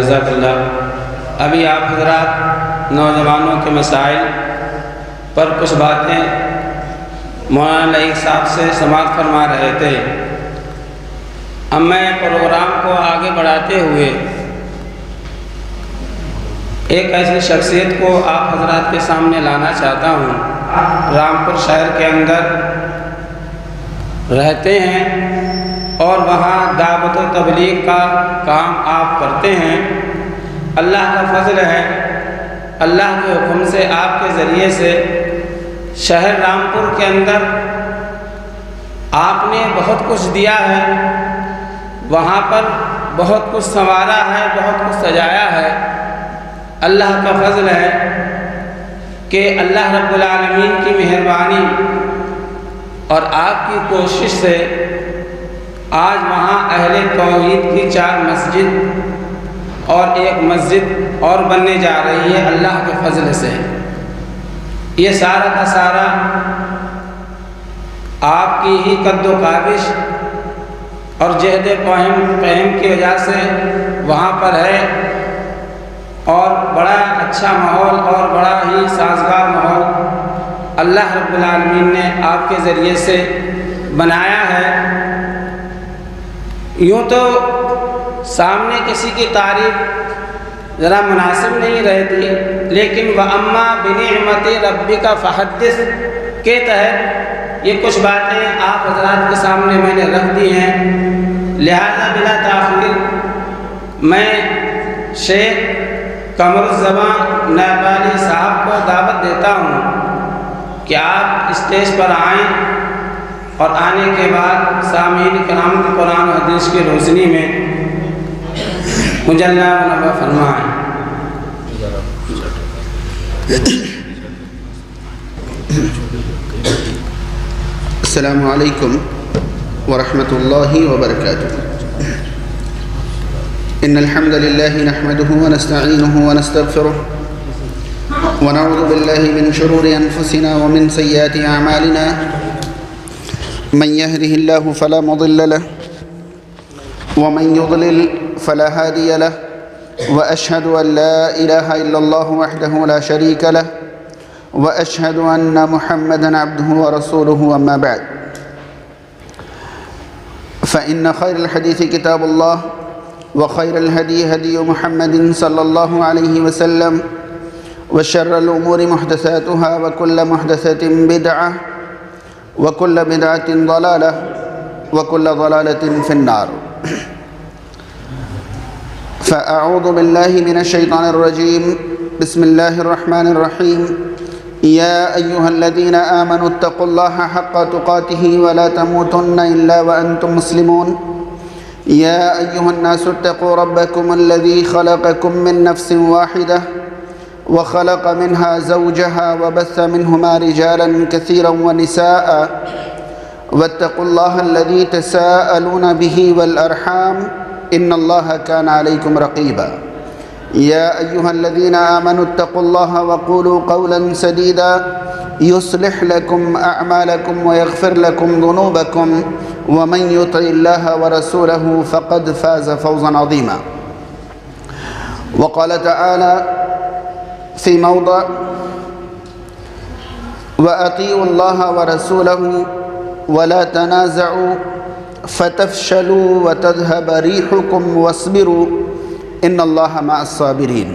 جزاک اللہ۔ ابھی آپ حضرات نوجوانوں کے مسائل پر کچھ باتیں مولانا لائق صاحب سے سماعت فرما رہے تھے۔ اب میں پروگرام کو آگے بڑھاتے ہوئے ایک ایسی شخصیت کو آپ حضرات کے سامنے لانا چاہتا ہوں۔ رامپور شہر کے اندر رہتے ہیں اور وہاں دعوت و تبلیغ کا کام آپ کرتے ہیں۔ اللہ کا فضل ہے، اللہ کے حکم سے آپ کے ذریعے سے شہر رامپور کے اندر آپ نے بہت کچھ دیا ہے، وہاں پر بہت کچھ سنوارا ہے، بہت کچھ سجایا ہے۔ اللہ کا فضل ہے کہ اللہ رب العالمین کی مہربانی اور آپ کی کوشش سے آج وہاں اہل توحید کی 4 مسجد اور 1 مسجد اور بننے جا رہی ہے اللہ کے فضل سے۔ یہ سارا کا سارا آپ کی ہی قد و کاوش اور جہد فہم کی وجہ سے وہاں پر ہے، اور بڑا اچھا ماحول اور بڑا ہی سازگار ماحول اللہ رب العالمین نے آپ کے ذریعے سے بنایا ہے۔ یوں تو سامنے کسی کی تعریف ذرا مناسب نہیں رہتی، لیکن وَأَمَّا بِنِعْمَتِ رَبِّكَ فَحَدِّثْ کے تحت یہ کچھ باتیں آپ حضرات کے سامنے میں نے رکھ دی ہیں۔ لہذا بلا تاخیر میں شیخ قمر الزمان نیپالی صاحب کو دعوت دیتا ہوں کہ آپ اسٹیج پر آئیں اور آنے کے بعد سامعین کرام کو قرآن و حدیث کی روشنی میں مجلہ منور فرمائیں۔ السلام علیکم ورحمۃ اللہ وبرکاتہ۔ ان الحمد لله نحمده ونستعينه ونستغفره ونعوذ بالله من شرور انفسنا ومن سيئات اعمالنا، من يهده الله فلا مضل له ومن يضلل فلا هادي له، واشهد ان لا اله الا الله وحده لا شريك له، واشهد ان محمدا عبده ورسوله، اما بعد، فان خير الحديث كتاب الله، وخير الهدي هدي محمد صلى الله عليه وسلم، وشر الأمور محدثاتها، وكل محدثة بدعة، وكل بدعة ضلالة، وكل ضلالة في النار۔ فأعوذ بالله من الشيطان الرجيم، بسم الله الرحمن الرحيم۔ يا أيها الذين آمنوا اتقوا الله حق تقاته ولا تموتن إلا وأنتم مسلمون۔ يا أيها الناس اتقوا ربكم الذي خلقكم من نفس واحدة وخلق منها زوجها وبث منهما رجالا كثيرا ونساء، واتقوا الله الذي تساءلون به والأرحام، إن الله كان عليكم رقيبا۔ يا أيها الذين آمنوا اتقوا الله وقولوا قولا سديدا يصلح لكم أعمالكم ويغفر لكم ذنوبكم، ومن يطع الله ورسوله فقد فاز فوزا عظيما۔ وقال تعالى في موضع: وأطيعوا الله ورسوله ولا تنازعوا فتفشلوا وتذهب ريحكم واصبروا إن الله مع الصابرين۔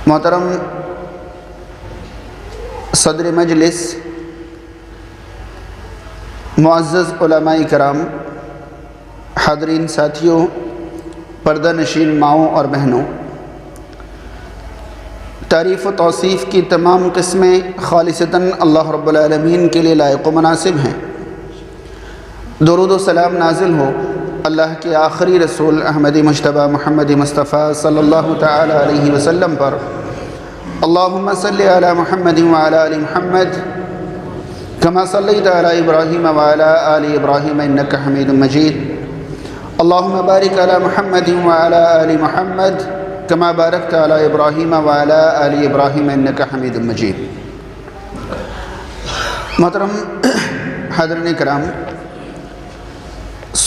محترم صدر مجلس، معزز علماء کرام، حاضرین ساتھیوں، پردہ نشین ماؤں اور بہنوں، تعریف و توصیف کی تمام قسمیں خالصتاً اللہ رب العالمین کے لیے لائق و مناسب ہیں۔ درود و سلام نازل ہو اللہ کے آخری رسول احمدی مجتبیٰ محمد مصطفیٰ صلی اللہ تعالی علیہ وسلم پر۔ اللہم صلی علی محمد وعلی آل محمد کما صلیت علی ابراہیم وعلی آل ابراہیم انک حمید مجید۔ اللہم بارک علی محمد وعلی آل محمد کما بارکت علی ابراہیم وعلی آل ابراہیم انک حمید مجید۔ محترم حاضرین کرام،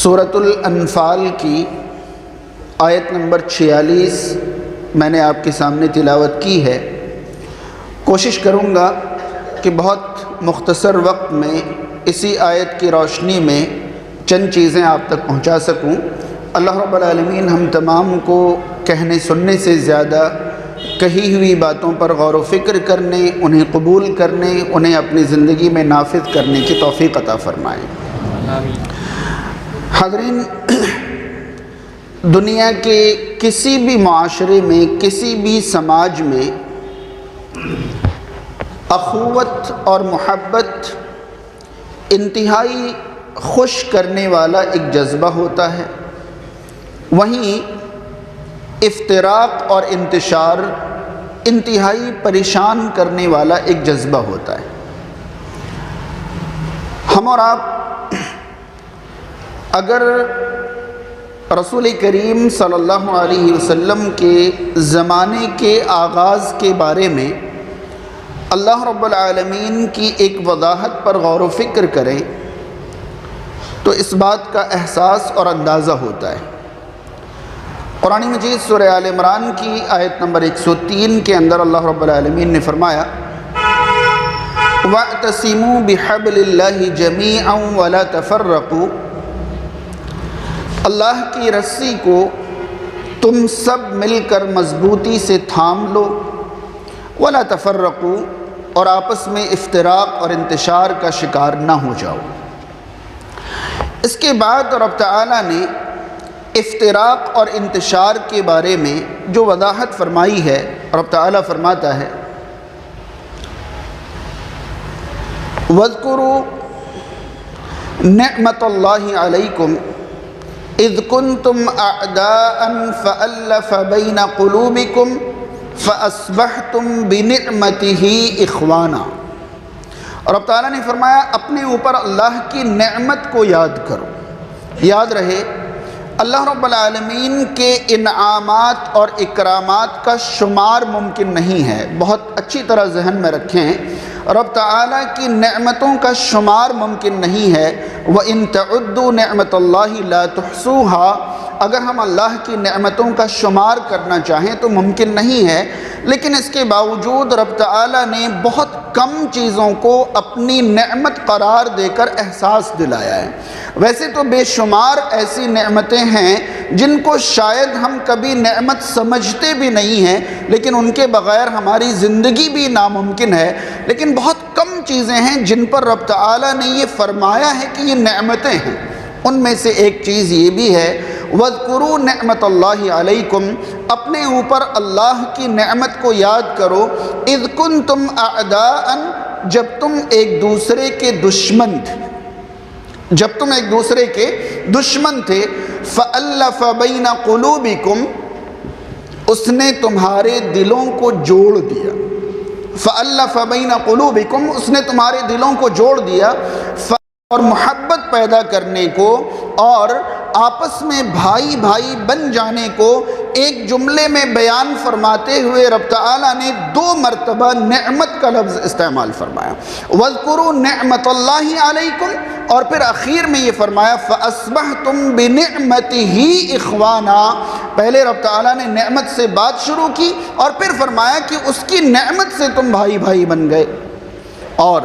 سورۃ الانفال کی آیت نمبر 46 میں نے آپ کے سامنے تلاوت کی ہے۔ کوشش کروں گا کہ بہت مختصر وقت میں اسی آیت کی روشنی میں چند چیزیں آپ تک پہنچا سکوں۔ اللہ رب العالمین ہم تمام کو کہنے سننے سے زیادہ کہی ہوئی باتوں پر غور و فکر کرنے، انہیں قبول کرنے، انہیں اپنی زندگی میں نافذ کرنے کی توفیق عطا فرمائے۔ حاضرین، دنیا کے کسی بھی معاشرے میں، کسی بھی سماج میں اخوت اور محبت انتہائی خوش کرنے والا ایک جذبہ ہوتا ہے، وہیں افتراق اور انتشار انتہائی پریشان کرنے والا ایک جذبہ ہوتا ہے۔ ہم اور آپ اگر رسول کریم صلی اللہ علیہ وسلم کے زمانے کے آغاز کے بارے میں اللہ رب العالمین کی ایک وضاحت پر غور و فکر کریں تو اس بات کا احساس اور اندازہ ہوتا ہے۔ قرآن مجید سورہ آل عمران کی آیت نمبر 103 کے اندر اللہ رب العالمین نے فرمایا وَاعْتَصِمُوا بِحَبْلِ اللَّهِ جَمِيعًا وَلَا تَفَرَّقُوا، اللہ کی رسی کو تم سب مل کر مضبوطی سے تھام لو، وَلَا تَفَرَّقُوا، اور آپس میں افتراق اور انتشار کا شکار نہ ہو جاؤ۔ اس کے بعد رب تعالیٰ نے افتراق اور انتشار کے بارے میں جو وضاحت فرمائی ہے، رب تعالیٰ فرماتا ہے وَاذْكُرُوا نِعْمَةَ اللَّهِ عَلَيْكُمْ اِذْ كُنْتُمْ أَعْدَاءً فَأَلَّفَ بَيْنَ قُلُوبِكُمْ فَأَصْبَحْتُمْ بِنِعْمَتِهِ إِخْوَانًا۔ اور رب تعالیٰ نے فرمایا اپنے اوپر اللہ کی نعمت کو یاد کرو۔ یاد رہے اللہ رب العالمین کے انعامات اور اکرامات کا شمار ممکن نہیں ہے، بہت اچھی طرح ذہن میں رکھیں، رب تعالیٰ کی نعمتوں کا شمار ممکن نہیں ہے۔ وَإِن تَعُدُّوا نِعْمَةَ اللَّهِ لَا تُحْصُوهَا، اگر ہم اللہ کی نعمتوں کا شمار کرنا چاہیں تو ممکن نہیں ہے، لیکن اس کے باوجود رب تعالیٰ نے بہت کم چیزوں کو اپنی نعمت قرار دے کر احساس دلایا ہے۔ ویسے تو بے شمار ایسی نعمتیں ہیں جن کو شاید ہم کبھی نعمت سمجھتے بھی نہیں ہیں، لیکن ان کے بغیر ہماری زندگی بھی ناممکن ہے، لیکن بہت کم چیزیں ہیں جن پر رب تعالیٰ نے یہ فرمایا ہے کہ یہ نعمتیں ہیں۔ ان میں سے ایک چیز یہ بھی ہے وَاذْكُرُوا نِعْمَةَ اللَّهِ عَلَيْكُمْ، اپنے اوپر اللہ کی نعمت کو یاد کرو، اِذْ كُنْتُمْ أَعْدَاءً، جب تم ایک دوسرے کے دشمن تھے، جب تم ایک دوسرے کے دشمن تھے، فَأَلَّفَ بَيْنَ قُلُوبِكُمْ، اس نے تمہارے دلوں کو جوڑ دیا۔ فَأَلَّفَ بَيْنَ قُلُوبِكُمْ، اس نے تمہارے دلوں کو جوڑ دیا، اور محبت پیدا کرنے کو اور آپس میں بھائی بھائی بن جانے کو ایک جملے میں بیان فرماتے ہوئے رب تعالیٰ نے 2 مرتبہ نعمت کا لفظ استعمال فرمایا، وَاذْكُرُوا نِعْمَةَ اللَّهِ عَلَيْكُمْ، اور پھر آخر میں یہ فرمایا فَأَصْبَحْتُمْ بِنِعْمَتِهِ إِخْوَانًا۔ پہلے رب تعالیٰ نے نعمت سے بات شروع کی اور پھر فرمایا کہ اس کی نعمت سے تم بھائی بھائی بن گئے، اور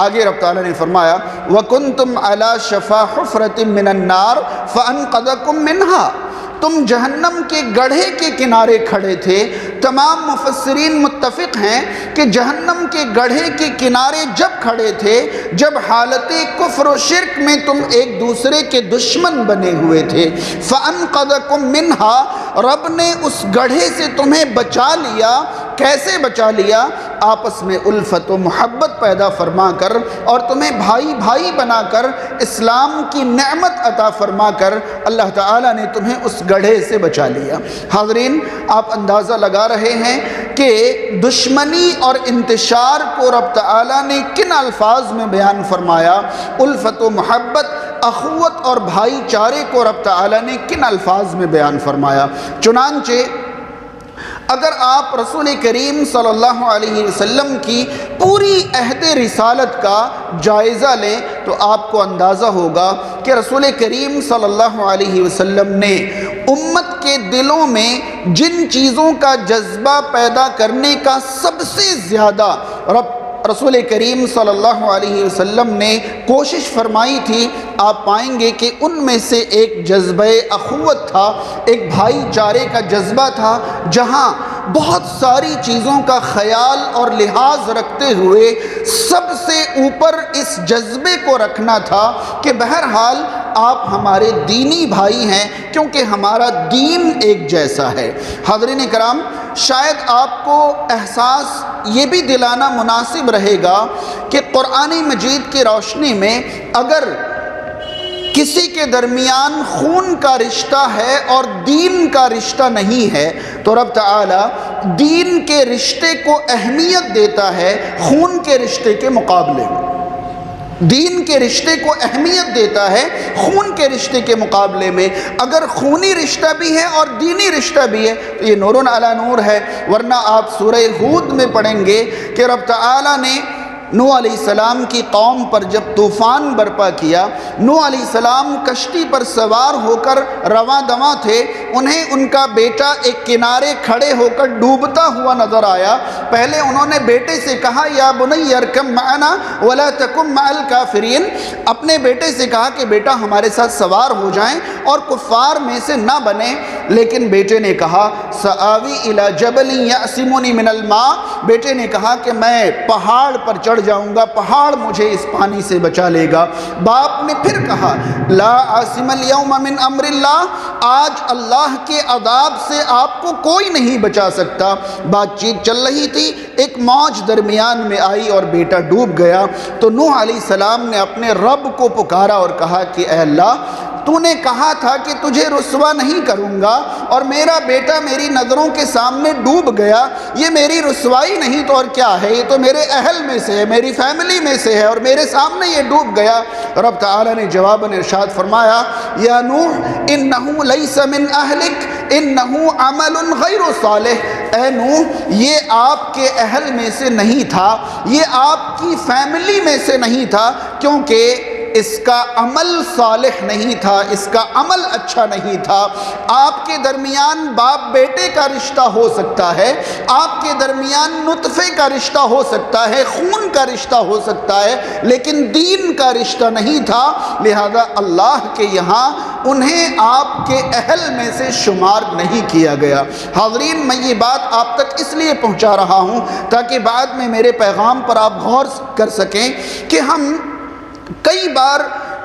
آگے رب تعالیٰ نے فرمایا وَكُنْتُمْ عَلَى شَفَا حُفْرَةٍ مِّنَ النَّارِ فَأَنْقَذَكُمْ مِنْهَا، تم جہنم کے گڑھے کے کنارے کھڑے تھے۔ تمام مفسرین متفق ہیں کہ جہنم کے گڑھے کے کنارے جب کھڑے تھے، جب حالت کفر و شرک میں تم ایک دوسرے کے دشمن بنے ہوئے تھے، فَأَنْقَذَكُمْ مِنْهَا، رب نے اس گڑھے سے تمہیں بچا لیا۔ کیسے بچا لیا؟ آپس میں الفت و محبت پیدا فرما کر اور تمہیں بھائی بھائی بنا کر اسلام کی نعمت عطا فرما کر اللہ تعالیٰ نے تمہیں اس گڑھے سے بچا لیا۔ حاضرین، آپ اندازہ لگا رہے ہیں کہ دشمنی اور انتشار کو رب تعالیٰ نے کن الفاظ میں بیان فرمایا، الفت و محبت، اخوت اور بھائی چارے کو رب تعالیٰ نے کن الفاظ میں بیان فرمایا۔ چنانچہ اگر آپ رسول کریم صلی اللہ علیہ وسلم کی پوری عہد رسالت کا جائزہ لیں تو آپ کو اندازہ ہوگا کہ رسول کریم صلی اللہ علیہ وسلم نے امت کے دلوں میں جن چیزوں کا جذبہ پیدا کرنے کا سب سے زیادہ رسول کریم صلی اللہ علیہ وسلم نے کوشش فرمائی تھی، آپ پائیں گے کہ ان میں سے ایک جذبہ اخوت تھا، ایک بھائی چارے کا جذبہ تھا، جہاں بہت ساری چیزوں کا خیال اور لحاظ رکھتے ہوئے سب سے اوپر اس جذبے کو رکھنا تھا کہ بہرحال آپ ہمارے دینی بھائی ہیں کیونکہ ہمارا دین ایک جیسا ہے۔ حاضرین کرام، شاید آپ کو احساس یہ بھی دلانا مناسب رہے گا کہ قرآن مجید کی روشنی میں اگر کسی کے درمیان خون کا رشتہ ہے اور دین کا رشتہ نہیں ہے تو رب تعالیٰ دین کے رشتے کو اہمیت دیتا ہے خون کے رشتے کے مقابلے میں، دین کے رشتے کو اہمیت دیتا ہے خون کے رشتے کے مقابلے میں۔ اگر خونی رشتہ بھی ہے اور دینی رشتہ بھی ہے تو یہ نور علی نور ہے، ورنہ آپ سورہ ہود میں پڑھیں گے کہ رب تعالیٰ نے نوح علیہ السلام کی قوم پر جب طوفان برپا کیا، نوح علیہ السلام کشتی پر سوار ہو کر رواں دواں تھے، انہیں ان کا بیٹا ایک کنارے کھڑے ہو کر ڈوبتا ہوا نظر آیا۔ پہلے انہوں نے بیٹے سے کہا یا بنی ارکب معنا ولا تکن مع الکافرین، اپنے بیٹے سے کہا کہ بیٹا ہمارے ساتھ سوار ہو جائیں اور کفار میں سے نہ بنیں، لیکن بیٹے نے کہا سآوی الی جبل یعصمنی من الماء، بیٹے نے کہا کہ میں پہاڑ پر چڑھ جاؤں گا، پہاڑ مجھے اس پانی سے بچا لے گا۔ باپ نے پھر کہا لا عاصم اليوم من امر اللہ، آج اللہ کے عذاب سے آپ کو کوئی نہیں بچا سکتا۔ بات چیت چل رہی تھی، ایک موج درمیان میں آئی اور بیٹا ڈوب گیا، تو نوح علیہ السلام نے اپنے رب کو پکارا اور کہا کہ اے اللہ، تو نے کہا تھا کہ تجھے رسوا نہیں کروں گا اور میرا بیٹا میری نظروں کے سامنے ڈوب گیا، یہ میری رسوائی نہیں تو اور کیا ہے، یہ تو میرے اہل میں سے ہے، میری فیملی میں سے ہے اور میرے سامنے یہ ڈوب گیا۔ رب تعالیٰ نے جواباً ارشاد فرمایا یا نوح انہ لیس من اہلک انہ عمل غیر صالح، اے نوح یہ آپ کے اہل میں سے نہیں تھا، یہ آپ کی فیملی میں سے نہیں تھا، کیونکہ اس کا عمل صالح نہیں تھا، اس کا عمل اچھا نہیں تھا۔ آپ کے درمیان باپ بیٹے کا رشتہ ہو سکتا ہے، آپ کے درمیان نطفے کا رشتہ ہو سکتا ہے، خون کا رشتہ ہو سکتا ہے، لیکن دین کا رشتہ نہیں تھا، لہذا اللہ کے یہاں انہیں آپ کے اہل میں سے شمار نہیں کیا گیا۔ حاضرین، میں یہ بات آپ تک اس لیے پہنچا رہا ہوں تاکہ بعد میں میرے پیغام پر آپ غور کر سکیں کہ ہم کئی بار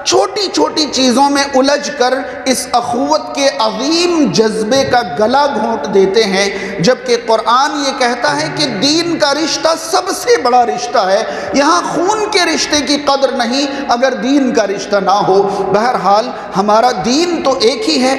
چھوٹی چھوٹی چیزوں میں الجھ کر اس اخوت کے عظیم جذبے کا گلا گھونٹ دیتے ہیں، جبکہ قرآن یہ کہتا ہے کہ دین کا رشتہ سب سے بڑا رشتہ ہے۔ یہاں خون کے رشتے کی قدر نہیں اگر دین کا رشتہ نہ ہو۔ بہرحال ہمارا دین تو ایک ہی ہے۔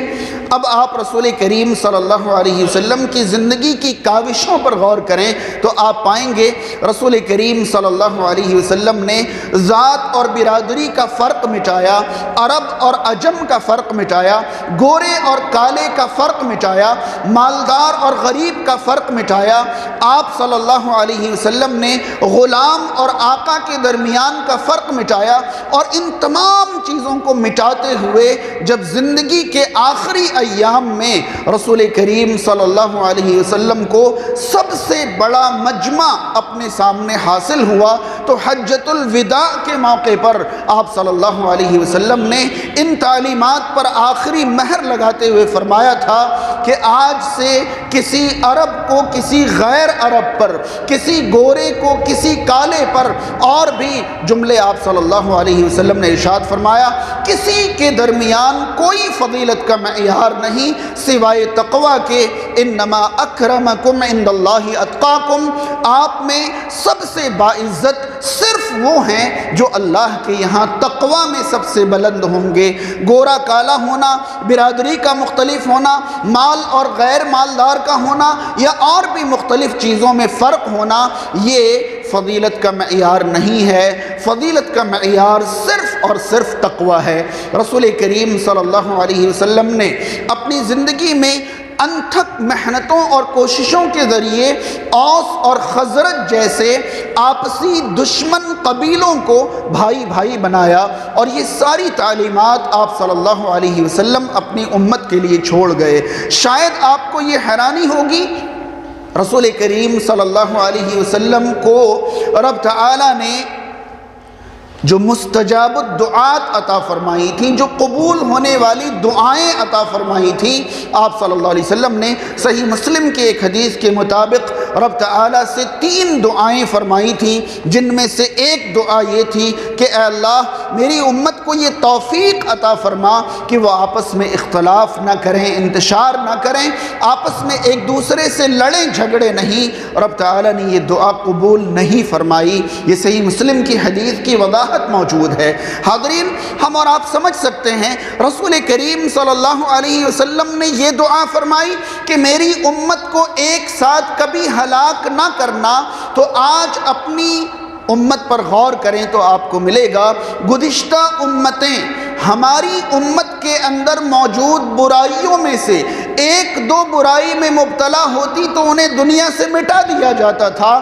اب آپ رسول کریم صلی اللہ علیہ وسلم کی زندگی کی کاوشوں پر غور کریں تو آپ پائیں گے رسول کریم صلی اللہ علیہ وسلم نے ذات اور برادری کا فرق مٹایا، عرب اور عجم کا فرق مٹایا، گورے اور کالے کا فرق مٹایا، مالدار اور غریب کا فرق مٹایا۔ آپ صلی اللہ علیہ وسلم نے غلام اور آقا کے درمیان کا فرق مٹایا، اور ان تمام چیزوں کو مٹاتے ہوئے جب زندگی کے آخری ایام میں رسول کریم صلی اللہ علیہ وسلم کو سب سے بڑا مجمع اپنے سامنے حاصل ہوا تو حجۃ الوداع کے موقع پر آپ صلی اللہ علیہ وسلم نے ان تعلیمات پر آخری مہر لگاتے ہوئے فرمایا تھا کہ آج سے کسی عرب کو کسی غیر عرب پر، کسی گورے کو کسی کالے پر، اور بھی جملے آپ صلی اللہ علیہ وسلم نے ارشاد فرمایا کسی کے درمیان کوئی فضیلت کا معیار نہیں سوائے تقوی کے، انما اکرمکم عند اللہ اتقاکم، آپ میں سب سے باعزت صرف وہ ہیں جو اللہ کے یہاں تقوی میں سب سے بلند ہوں گے۔ گورا کالا ہونا، برادری کا مختلف ہونا، مال اور غیر مالدار کا ہونا، یا اور بھی مختلف چیزوں میں فرق ہونا، یہ فضیلت کا معیار نہیں ہے۔ فضیلت کا معیار صرف اور صرف تقوی ہے۔ رسول کریم صلی اللہ علیہ وسلم نے اپنی زندگی میں انتھک محنتوں اور کوششوں کے ذریعے اوس اور خزرج جیسے آپسی دشمن قبیلوں کو بھائی بھائی بنایا، اور یہ ساری تعلیمات آپ صلی اللہ علیہ وسلم اپنی امت کے لیے چھوڑ گئے۔ شاید آپ کو یہ حیرانی ہوگی، رسول کریم صلی اللہ علیہ وسلم کو رب تعالیٰ نے جو مستجاب الدعات عطا فرمائی تھیں، جو قبول ہونے والی دعائیں عطا فرمائی تھیں، آپ صلی اللہ علیہ وسلم نے صحیح مسلم کے ایک حدیث کے مطابق رب تعالیٰ سے 3 دعائیں فرمائی تھیں، جن میں سے ایک دعا یہ تھی کہ اے اللہ میری امت کو یہ توفیق عطا فرما کہ وہ آپس میں اختلاف نہ کریں، انتشار نہ کریں، آپس میں ایک دوسرے سے لڑیں جھگڑے نہیں۔ رب تعالیٰ نے یہ دعا قبول نہیں فرمائی۔ یہ صحیح مسلم کی حدیث کی وضاحت موجود ہے۔ حاضرین، ہم اور آپ سمجھ سکتے ہیں رسول کریم صلی اللہ علیہ وسلم نے یہ دعا فرمائی کہ میری امت کو ایک ساتھ کبھی ہلاک نہ کرنا، تو آج اپنی امت پر غور کریں تو آپ کو ملے گا گزشتہ امتیں ہماری امت کے اندر موجود برائیوں میں سے ایک دو برائی میں مبتلا ہوتی تو انہیں دنیا سے مٹا دیا جاتا تھا۔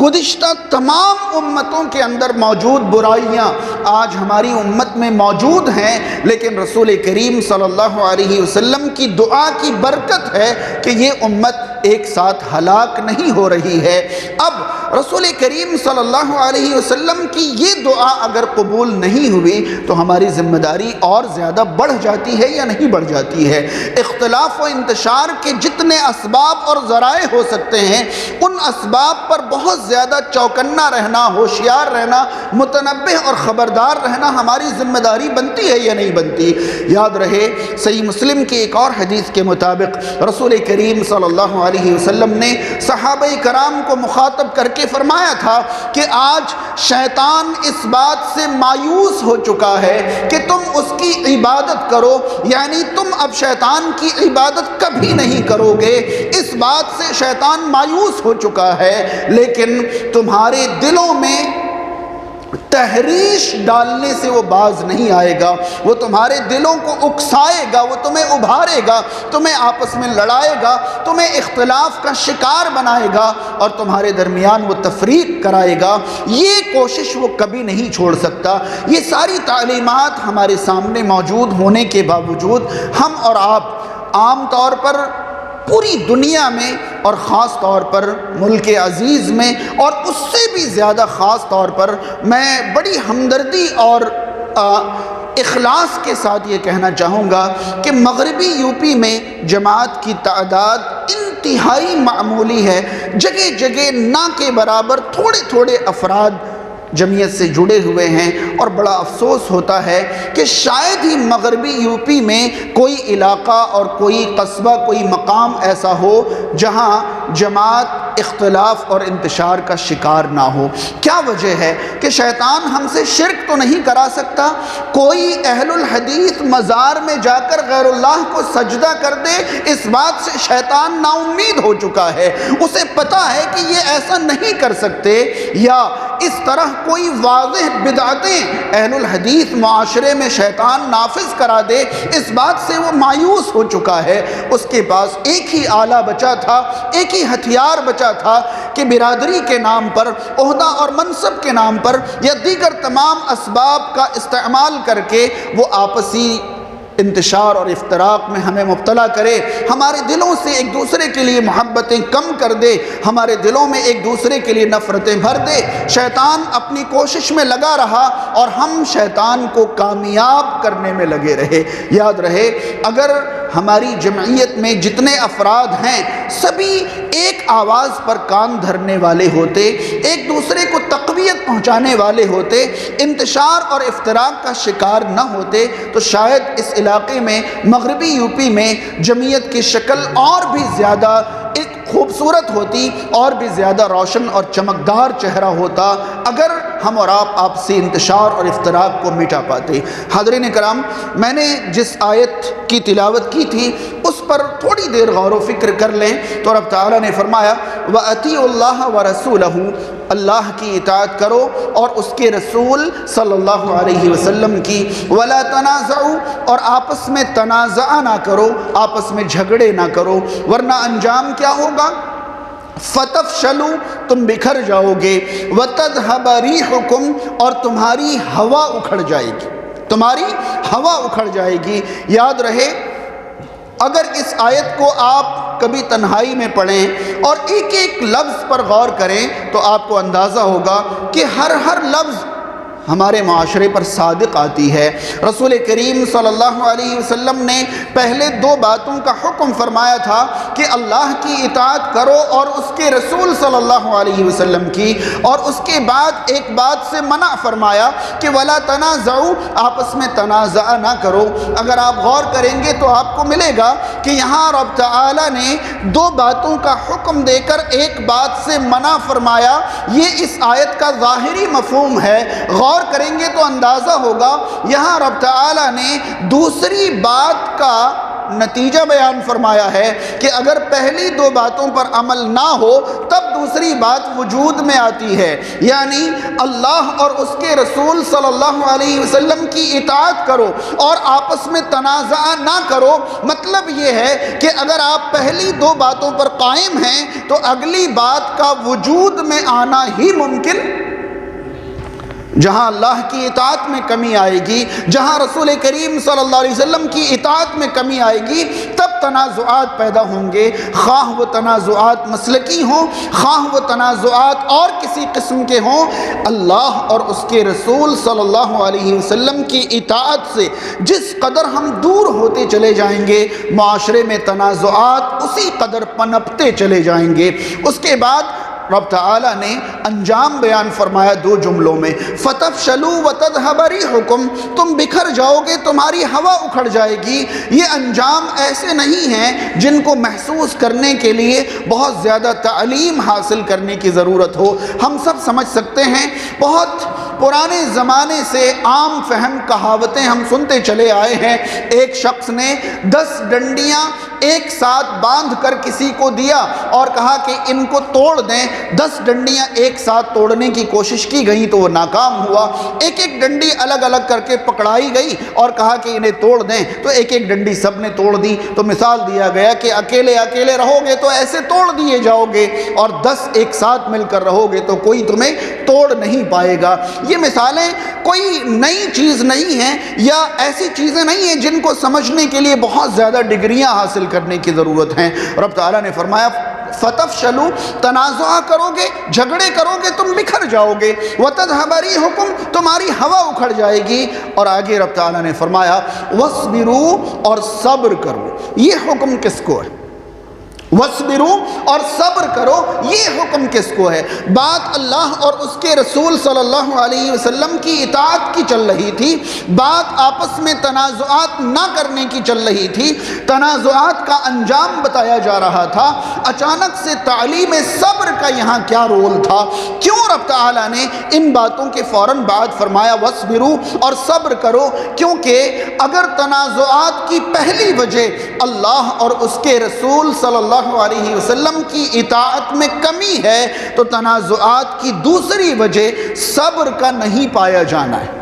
گزشتہ تمام امتوں کے اندر موجود برائیاں آج ہماری امت میں موجود ہیں، لیکن رسول کریم صلی اللہ علیہ وسلم کی دعا کی برکت ہے کہ یہ امت ایک ساتھ ہلاک نہیں ہو رہی ہے۔ اب رسول کریم صلی اللہ علیہ وسلم کی یہ دعا اگر قبول نہیں ہوئی تو ہماری ذمہ داری اور زیادہ بڑھ جاتی ہے یا نہیں بڑھ جاتی ہے؟ اختلاف و انتشار کے جتنے اسباب اور ذرائع ہو سکتے ہیں، ان اسباب پر بہت زیادہ چوکنا رہنا، ہوشیار رہنا، متنبہ اور خبردار رہنا ہماری ذمہ داری بنتی ہے یا نہیں بنتی؟ یاد رہے صحیح مسلم کی ایک اور حدیث کے مطابق رسول کریم صلی اللہ علیہ وسلم نے صحابہ کرام کو مخاطب کر کے فرمایا تھا کہ آج شیطان اس بات سے مایوس ہو چکا ہے کہ تم اس کی عبادت کرو، یعنی تم اب شیطان کی عبادت کبھی نہیں کرو گے، اس بات سے شیطان مایوس ہو چکا ہے، لیکن تمہارے دلوں میں تحریش ڈالنے سے وہ باز نہیں آئے گا، وہ تمہارے دلوں کو اکسائے گا، وہ تمہیں ابھارے گا، تمہیں آپس میں لڑائے گا، تمہیں اختلاف کا شکار بنائے گا اور تمہارے درمیان وہ تفریق کرائے گا۔ یہ کوشش وہ کبھی نہیں چھوڑ سکتا۔ یہ ساری تعلیمات ہمارے سامنے موجود ہونے کے باوجود ہم اور آپ عام طور پر پوری دنیا میں اور خاص طور پر ملک عزیز میں اور اس سے بھی زیادہ خاص طور پر میں بڑی ہمدردی اور اخلاص کے ساتھ یہ کہنا چاہوں گا کہ مغربی یو پی میں جماعت کی تعداد انتہائی معمولی ہے۔ جگہ جگہ نہ کے برابر تھوڑے تھوڑے افراد جمعیت سے جڑے ہوئے ہیں، اور بڑا افسوس ہوتا ہے کہ شاید ہی مغربی یو پی میں کوئی علاقہ اور کوئی قصبہ، کوئی مقام ایسا ہو جہاں جماعت اختلاف اور انتشار کا شکار نہ ہو۔ کیا وجہ ہے؟ کہ شیطان ہم سے شرک تو نہیں کرا سکتا۔ کوئی اہل الحدیث مزار میں جا کر غیر اللہ کو سجدہ کر دے، اس بات سے شیطان نا امید ہو چکا ہے، اسے پتا ہے کہ یہ ایسا نہیں کر سکتے، یا اس طرح کوئی واضح بدعتیں اہل الحدیث معاشرے میں شیطان نافذ کرا دے، اس بات سے وہ مایوس ہو چکا ہے۔ اس کے پاس ایک ہی آلہ بچا تھا، ایک ہی ہتھیار بچا تھا کہ برادری کے نام پر، عہدہ اور منصب کے نام پر یا دیگر تمام اسباب کا استعمال کر کے وہ آپسی انتشار اور افتراق میں ہمیں مبتلا کرے، ہمارے دلوں سے ایک دوسرے کے لیے محبتیں کم کر دے، ہمارے دلوں میں ایک دوسرے کے لیے نفرتیں بھر دے۔ شیطان اپنی کوشش میں لگا رہا اور ہم شیطان کو کامیاب کرنے میں لگے رہے۔ یاد رہے اگر ہماری جمعیت میں جتنے افراد ہیں سبھی ایک آواز پر کان دھرنے والے ہوتے، ایک دوسرے کو تقویت پہنچانے والے ہوتے، انتشار اور افتراق کا شکار نہ ہوتے، تو شاید اس علاقے میں مغربی یو پی میں جمعیت کی شکل اور بھی زیادہ ایک خوبصورت ہوتی، اور بھی زیادہ روشن اور چمکدار چہرہ ہوتا اگر ہم اور آپ آپسی انتشار اور افتراق کو مٹا پاتے۔ حاضرین کرام، میں نے جس آیت کی تلاوت کی تھی اس پر تھوڑی دیر غور و فکر کر لیں تو رب تعالیٰ نے فرمایا وَأَطِیعُوا اللَّهَ وَرَسُولَهُ، اللہ کی اطاعت کرو اور اس کے رسول صلی اللہ علیہ وسلم کی، ولا تنازعوا، اور آپس میں تنازع نہ کرو، آپس میں جھگڑے نہ کرو، ورنہ انجام کیا ہوگا؟ فتفشلوا، تم بکھر جاؤ گے، وتذهب ريحكم، اور تمہاری ہوا اکھڑ جائے گی، تمہاری ہوا اکھڑ جائے گی۔ یاد رہے اگر اس آیت کو آپ کبھی تنہائی میں پڑھیں اور ایک ایک لفظ پر غور کریں تو آپ کو اندازہ ہوگا کہ ہر لفظ ہمارے معاشرے پر صادق آتی ہے۔ رسول کریم صلی اللہ علیہ وسلم نے پہلے دو باتوں کا حکم فرمایا تھا کہ اللہ کی اطاعت کرو اور اس کے رسول صلی اللہ علیہ وسلم کی، اور اس کے بعد ایک بات سے منع فرمایا کہ ولا تنازعوا، آپس میں تنازع نہ کرو۔ اگر آپ غور کریں گے تو آپ کو ملے گا کہ یہاں رب تعالی نے دو باتوں کا حکم دے کر ایک بات سے منع فرمایا، یہ اس آیت کا ظاہری مفہوم ہے۔ غور کریں گے تو اندازہ ہوگا یہاں رب تعالی نے دوسری بات کا نتیجہ بیان فرمایا ہے کہ اگر پہلی دو باتوں پر عمل نہ ہو تب دوسری بات وجود میں آتی ہے، یعنی اللہ اور اس کے رسول صلی اللہ علیہ وسلم کی اطاعت کرو اور آپس میں تنازع نہ کرو۔ مطلب یہ ہے کہ اگر آپ پہلی دو باتوں پر قائم ہیں تو اگلی بات کا وجود میں آنا ہی ممکن۔ جہاں اللہ کی اطاعت میں کمی آئے گی، جہاں رسول کریم صلی اللہ علیہ وسلم کی اطاعت میں کمی آئے گی، تب تنازعات پیدا ہوں گے، خواہ وہ تنازعات مسلکی ہوں، خواہ وہ تنازعات اور کسی قسم کے ہوں۔ اللہ اور اس کے رسول صلی اللہ علیہ وسلم کی اطاعت سے جس قدر ہم دور ہوتے چلے جائیں گے، معاشرے میں تنازعات اسی قدر پنپتے چلے جائیں گے۔ اس کے بعد رب تعالیٰ نے انجام بیان فرمایا دو جملوں میں، فتفشلوا وتذهب ريحكم، تم بکھر جاؤ گے، تمہاری ہوا اکھڑ جائے گی۔ یہ انجام ایسے نہیں ہیں جن کو محسوس کرنے کے لیے بہت زیادہ تعلیم حاصل کرنے کی ضرورت ہو۔ ہم سب سمجھ سکتے ہیں، بہت پرانے زمانے سے عام فہم کہاوتیں ہم سنتے چلے آئے ہیں۔ ایک شخص نے 10 ڈنڈیاں ایک ساتھ باندھ کر کسی کو دیا اور کہا کہ ان کو توڑ دیں۔ 10 ڈنڈیاں ایک ساتھ توڑنے کی کوشش کی گئیں تو وہ ناکام ہوا۔ ایک ایک ڈنڈی الگ الگ کر کے پکڑائی گئی اور کہا کہ انہیں توڑ دیں، تو ایک ایک ڈنڈی سب نے توڑ دی۔ تو مثال دیا گیا کہ اکیلے اکیلے رہو گے تو ایسے توڑ دیے جاؤ گے، اور 10 ایک ساتھ مل کر رہو گے تو کوئی تمہیں توڑ نہیں پائے گا۔ یہ مثالیں کوئی نئی چیز نہیں ہیں یا ایسی چیزیں نہیں ہیں جن کو سمجھنے کے لیے بہت زیادہ ڈگریاں حاصل کرنے کی ضرورت ہیں۔ رب تعالیٰ نے فرمایا فتفشلوا، تنازع کرو گے، جھگڑے کرو گے، تم بکھر جاؤ گے، وتذهب ريحكم، تمہاری ہوا اکھڑ جائے گی۔ اور آگے رب تعالیٰ نے فرمایا واصبروا، اور صبر کرو۔ یہ حکم کس کو ہے؟ وَاصْبِرُوا، اور صبر کرو، یہ حکم کس کو ہے؟ بات اللہ اور اس کے رسول صلی اللہ علیہ وسلم کی اطاعت کی چل رہی تھی، بات آپس میں تنازعات نہ کرنے کی چل رہی تھی، تنازعات کا انجام بتایا جا رہا تھا۔ اچانک سے تعلیم صبر کا یہاں کیا رول تھا؟ کیوں رب تعالیٰ نے ان باتوں کے فوراً بعد فرمایا وَاصْبِرُوا، اور صبر کرو؟ کیونکہ اگر تنازعات کی پہلی وجہ اللہ اور اس کے رسول صلی اللہ علیہ وسلم کی اطاعت میں کمی ہے تو تنازعات کی دوسری وجہ صبر کا نہیں پایا جانا ہے،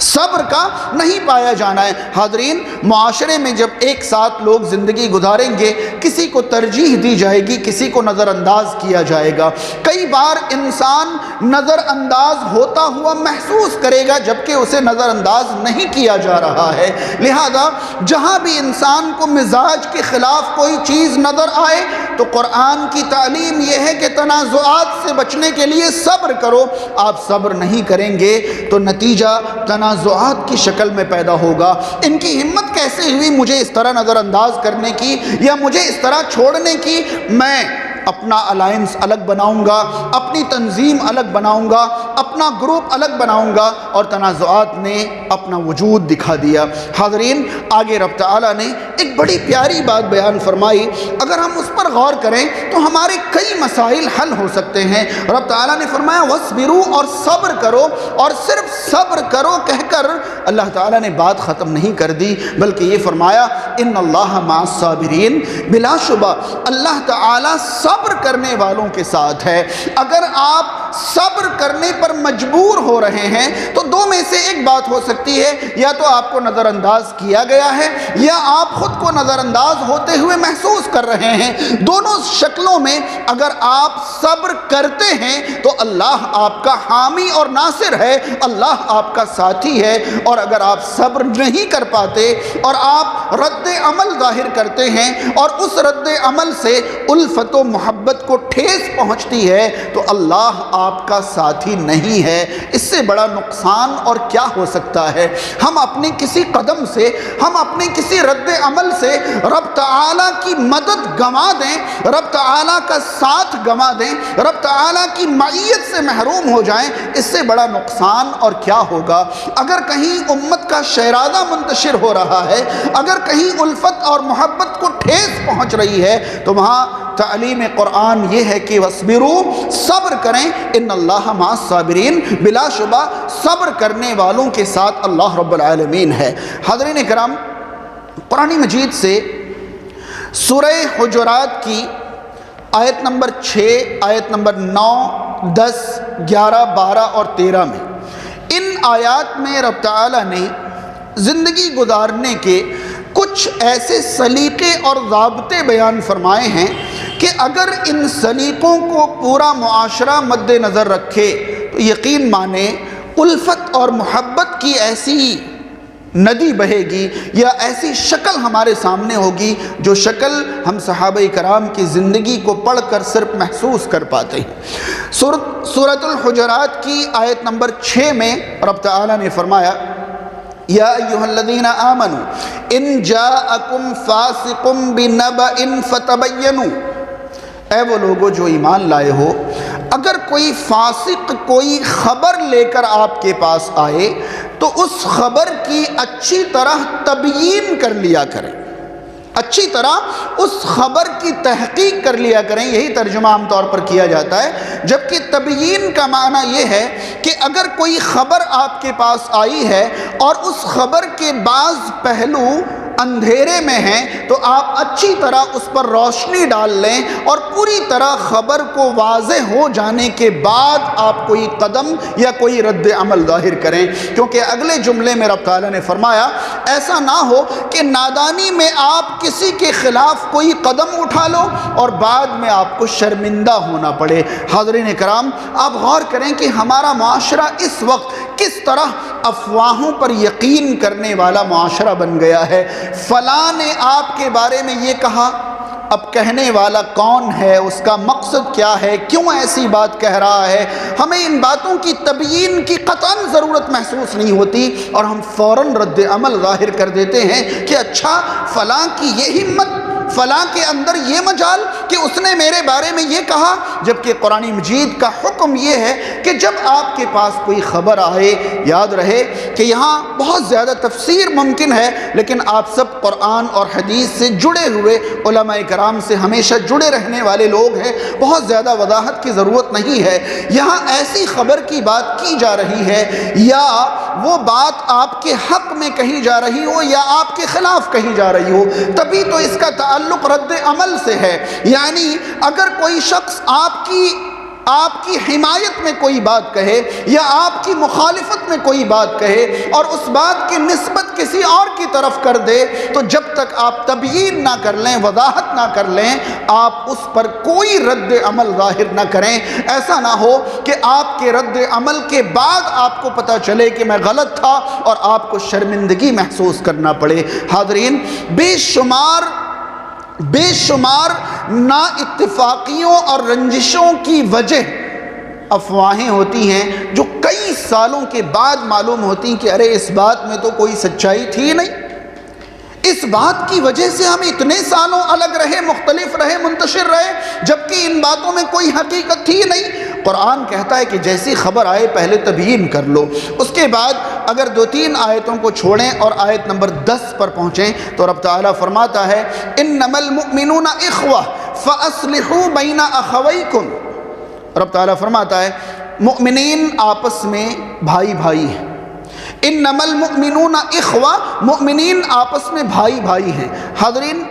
صبر کا نہیں پایا جانا ہے۔ حاضرین، معاشرے میں جب ایک ساتھ لوگ زندگی گزاریں گے، کسی کو ترجیح دی جائے گی، کسی کو نظر انداز کیا جائے گا۔ کئی بار انسان نظر انداز ہوتا ہوا محسوس کرے گا جبکہ اسے نظر انداز نہیں کیا جا رہا ہے۔ لہذا جہاں بھی انسان کو مزاج کے خلاف کوئی چیز نظر آئے تو قرآن کی تعلیم یہ ہے کہ تنازعات سے بچنے کے لیے صبر کرو۔ آپ صبر نہیں کریں گے تو نتیجہ تنازعات کی شکل میں پیدا ہوگا۔ ان کی ہمت کیسے ہوئی مجھے اس طرح نظر انداز کرنے کی یا مجھے اس طرح چھوڑنے کی؟ میں اپنا الائنس الگ بناؤں گا، اپنی تنظیم الگ بناؤں گا، اپنا گروپ الگ بناؤں گا، اور تنازعات نے اپنا وجود دکھا دیا۔ حاضرین، آگے رب تعالیٰ نے ایک بڑی پیاری بات بیان فرمائی، اگر ہم اس پر غور کریں تو ہمارے کئی مسائل حل ہو سکتے ہیں۔ رب تعالیٰ نے فرمایا وَاصْبِرُوا، اور صبر کرو، اور صرف صبر کرو کہہ کر اللہ تعالیٰ نے بات ختم نہیں کر دی، بلکہ یہ فرمایا ان اللہ مع الصابرین، بلا شبہ اللہ تعالیٰ صبر کرنے والوں کے ساتھ ہے۔ اگر آپ صبر کرنے پر مجبور ہو رہے ہیں تو دو میں سے ایک بات ہو سکتی ہے، یا تو آپ کو نظر انداز کیا گیا ہے یا آپ خود کو نظر انداز ہوتے ہوئے محسوس کر رہے ہیں۔ دونوں شکلوں میں اگر آپ صبر کرتے ہیں تو اللہ آپ کا حامی اور ناصر ہے، اللہ آپ کا ساتھی ہے، اور اگر آپ صبر نہیں کر پاتے اور آپ رد عمل ظاہر کرتے ہیں اور اس رد عمل سے الفت و محبت کو ٹھیس پہنچتی ہے تو اللہ آپ کا ساتھی نہیں ہے۔ اس سے بڑا نقصان اور کیا ہو سکتا ہے؟ ہم اپنے کسی قدم سے، ہم اپنے کسی رد عمل سے رب تعالیٰ کی مدد گنوا دیں، رب تعالیٰ کا ساتھ گنوا دیں، رب تعالیٰ کی معیت سے محروم ہو جائیں، اس سے بڑا نقصان اور کیا ہوگا؟ اگر کہیں امت کا شیرازہ منتشر ہو رہا ہے، اگر کہیں الفت اور محبت کو ٹھیس پہنچ رہی ہے تو وہاں تعلیم قرآن یہ ہے کہ وَاصْبِرُوا، صبر کریں، ان اللہ مع الصابرین، بلا شبہ صبر کرنے والوں کے ساتھ اللہ رب العالمین ہے۔ حاضرین کرام، قرآن مجید سے سورہ حجرات کی آیت نمبر 6، آیت نمبر 9، 10، 11، 12 اور 13 میں، ان آیات میں رب تعالیٰ نے زندگی گزارنے کے کچھ ایسے سلیقے اور ضابطے بیان فرمائے ہیں کہ اگر ان سلیقوں کو پورا معاشرہ مد نظر رکھے تو یقین مانے الفت اور محبت کی ایسی ندی بہے گی یا ایسی شکل ہمارے سامنے ہوگی جو شکل ہم صحابہ کرام کی زندگی کو پڑھ کر صرف محسوس کر پاتے ہیں۔ سورۃ الحجرات کی آیت نمبر 6 میں رب تعالیٰ نے فرمایا یا ایھا الذین آمنوا ان جاءکم فاسق بنبأ فتبینوا، اے وہ لوگو جو ایمان لائے ہو، اگر کوئی فاسق کوئی خبر لے کر آپ کے پاس آئے تو اس خبر کی اچھی طرح تبیین کر لیا کریں، اچھی طرح اس خبر کی تحقیق کر لیا کریں، یہی ترجمہ عام طور پر کیا جاتا ہے، جبکہ تبیین کا معنی یہ ہے کہ اگر کوئی خبر آپ کے پاس آئی ہے اور اس خبر کے بعض پہلو اندھیرے میں ہیں تو آپ اچھی طرح اس پر روشنی ڈال لیں اور پوری طرح خبر کو واضح ہو جانے کے بعد آپ کوئی قدم یا کوئی رد عمل ظاہر کریں، کیونکہ اگلے جملے میں رب تعالیٰ نے فرمایا ایسا نہ ہو کہ نادانی میں آپ کسی کے خلاف کوئی قدم اٹھا لو اور بعد میں آپ کو شرمندہ ہونا پڑے۔ حاضرین کرام، آپ غور کریں کہ ہمارا معاشرہ اس وقت کس طرح افواہوں پر یقین کرنے والا معاشرہ بن گیا ہے۔ فلاں نے آپ کے بارے میں یہ کہا، اب کہنے والا کون ہے، اس کا مقصد کیا ہے، کیوں ایسی بات کہہ رہا ہے، ہمیں ان باتوں کی تبیین کی قطعاً ضرورت محسوس نہیں ہوتی اور ہم فوراً رد عمل ظاہر کر دیتے ہیں کہ اچھا فلاں کی یہ ہمت، فلاں کے اندر یہ مجال کہ اس نے میرے بارے میں یہ کہا، جبکہ قرآن مجید کا حکم یہ ہے کہ جب آپ کے پاس کوئی خبر آئے، یاد رہے کہ یہاں بہت زیادہ تفسیر ممکن ہے لیکن آپ سب قرآن اور حدیث سے جڑے ہوئے علماء کرام سے ہمیشہ جڑے رہنے والے لوگ ہیں، بہت زیادہ وضاحت کی ضرورت نہیں ہے۔ یہاں ایسی خبر کی بات کی جا رہی ہے یا وہ بات آپ کے حق میں کہی جا رہی ہو یا آپ کے خلاف کہی جا رہی ہو، تبھی تو اس کا تعلق رد عمل سے ہے۔ یعنی اگر کوئی شخص آپ کی حمایت میں کوئی بات کہے یا آپ کی مخالفت میں کوئی بات کہے اور اس بات کی نسبت کسی اور کی طرف کر دے تو جب تک آپ تبیین نہ کر لیں، وضاحت نہ کر لیں، آپ اس پر کوئی رد عمل ظاہر نہ کریں۔ ایسا نہ ہو کہ آپ کے رد عمل کے بعد آپ کو پتہ چلے کہ میں غلط تھا اور آپ کو شرمندگی محسوس کرنا پڑے۔ حاضرین، بے شمار نا اتفاقیوں اور رنجشوں کی وجہ افواہیں ہوتی ہیں جو کئی سالوں کے بعد معلوم ہوتی ہیں کہ ارے اس بات میں تو کوئی سچائی تھی نہیں، اس بات کی وجہ سے ہم اتنے سالوں الگ رہے، مختلف رہے، منتشر رہے، جبکہ ان باتوں میں کوئی حقیقت تھی نہیں۔ قرآن کہتا ہے کہ جیسی خبر آئے پہلے تبیین کر لو، اس کے بعد اگر 2-3 آیتوں کو چھوڑیں اور آیت نمبر 10 پر پہنچیں تو رب تعالیٰ فرماتا ہے انما المؤمنون اخوہ فاصلحوا بین اخویکم، رب تعالیٰ فرماتا ہے مؤمنین آپس میں بھائی بھائی ہیں، انما المؤمنون اخوہ، مؤمنین آپس میں بھائی بھائی ہیں۔ حاضرین،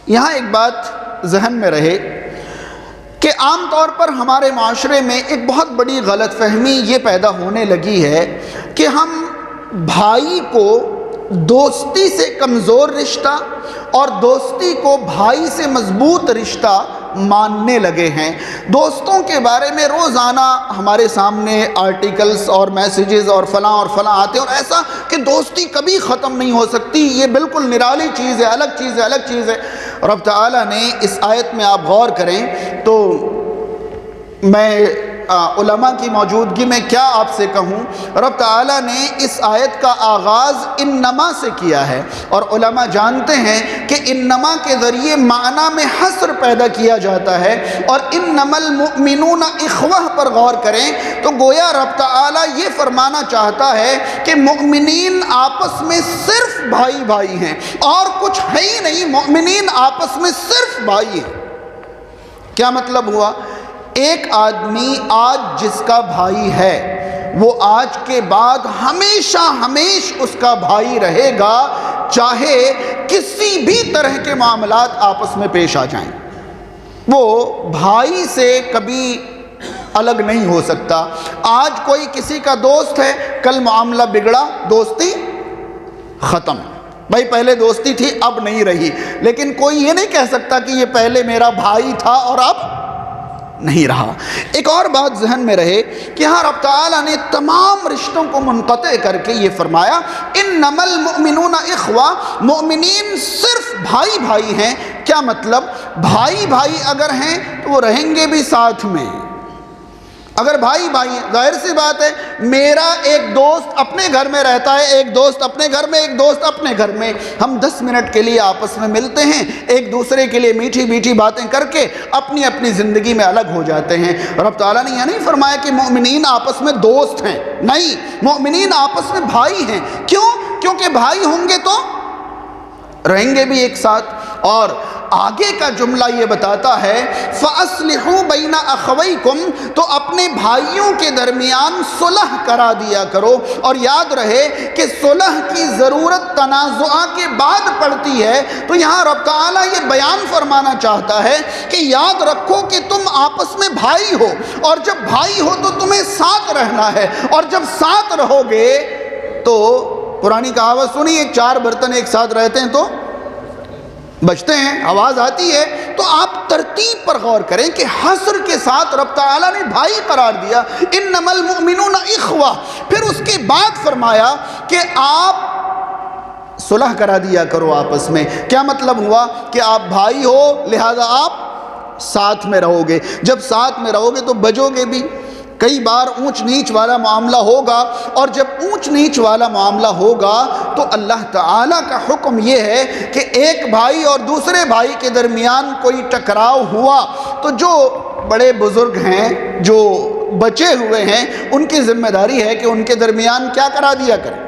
یہاں ایک بات ذہن میں رہے کہ عام طور پر ہمارے معاشرے میں ایک بہت بڑی غلط فہمی یہ پیدا ہونے لگی ہے کہ ہم بھائی کو دوستی سے کمزور رشتہ اور دوستی کو بھائی سے مضبوط رشتہ ماننے لگے ہیں۔ دوستوں کے بارے میں روزانہ ہمارے سامنے آرٹیکلز اور میسیجز اور فلاں آتے ہیں، اور ایسا کہ دوستی کبھی ختم نہیں ہو سکتی، یہ بالکل نرالی چیز ہے، الگ چیز ہے۔ رب تعالیٰ نے اس آیت میں آپ غور کریں تو میں علماء کی موجودگی میں کیا آپ سے کہوں، رب تعالیٰ نے اس آیت کا آغاز انما سے کیا ہے، اور علماء جانتے ہیں کہ انما کے ذریعے معنی میں حصر پیدا کیا جاتا ہے، اور انما المؤمنون اخوہ پر غور کریں تو گویا رب تعالیٰ یہ فرمانا چاہتا ہے کہ مؤمنین آپس میں صرف بھائی ہیں اور کچھ ہے ہی نہیں، مؤمنین آپس میں صرف بھائی ہیں۔ کیا مطلب ہوا؟ ایک آدمی آج جس کا بھائی ہے وہ آج کے بعد ہمیشہ اس کا بھائی رہے گا، چاہے کسی بھی طرح کے معاملات آپس میں پیش آ جائیں، وہ بھائی سے کبھی الگ نہیں ہو سکتا۔ آج کوئی کسی کا دوست ہے، کل معاملہ بگڑا، دوستی ختم۔ بھائی پہلے دوستی تھی اب نہیں رہی، لیکن کوئی یہ نہیں کہہ سکتا کہ یہ پہلے میرا بھائی تھا اور اب نہیں رہا۔ ایک اور بات ذہن میں رہے کہ ہاں رب تعالیٰ نے تمام رشتوں کو منقطع کر کے یہ فرمایا انما المؤمنون اخوہ، مؤمنین صرف بھائی ہیں۔ کیا مطلب؟ بھائی اگر ہیں تو وہ رہیں گے بھی ساتھ میں۔ اگر بھائی ظاہر سی بات ہے، میرا ایک دوست اپنے گھر میں رہتا ہے، ایک دوست اپنے گھر میں، ایک دوست اپنے گھر میں، ہم 10 منٹ کے لیے آپس میں ملتے ہیں، ایک دوسرے کے لیے میٹھی باتیں کر کے اپنی زندگی میں الگ ہو جاتے ہیں۔ رب تعالیٰ نے یہ نہیں فرمایا کہ مؤمنین آپس میں دوست ہیں، نہیں، مؤمنین آپس میں بھائی ہیں۔ کیوں؟ کیونکہ بھائی ہوں گے تو رہیں گے بھی ایک ساتھ۔ اور آگے کا جملہ یہ بتاتا ہے فَأَصْلِحُوا بَيْنَ أَخَوَيْكُمْ، تو اپنے بھائیوں کے درمیان صلح کرا دیا کرو۔ اور یاد رہے کہ صلح کی ضرورت تنازع کے بعد پڑتی ہے، تو یہاں رب تعالیٰ یہ بیان فرمانا چاہتا ہے کہ یاد رکھو کہ تم آپس میں بھائی ہو، اور جب بھائی ہو تو تمہیں ساتھ رہنا ہے، اور جب ساتھ رہو گے تو پرانی کہاوت سنی ہے، 4 برتن ایک ساتھ رہتے ہیں تو بجتے ہیں، آواز آتی ہے۔ تو آپ ترتیب پر غور کریں کہ حصر کے ساتھ رب تعالیٰ نے بھائی قرار دیا انما المؤمنون اخوہ، پھر اس کے بعد فرمایا کہ آپ صلح کرا دیا کرو آپس میں۔ کیا مطلب ہوا؟ کہ آپ بھائی ہو لہذا آپ ساتھ میں رہو گے، جب ساتھ میں رہو گے تو بجو گے بھی۔ کئی بار اونچ نیچ والا معاملہ ہوگا، اور جب اونچ نیچ والا معاملہ ہوگا تو اللہ تعالیٰ کا حکم یہ ہے کہ ایک بھائی اور دوسرے بھائی کے درمیان کوئی ٹکراؤ ہوا تو جو بڑے بزرگ ہیں، جو بچے ہوئے ہیں، ان کی ذمہ داری ہے کہ ان کے درمیان کیا کرا دیا کریں؟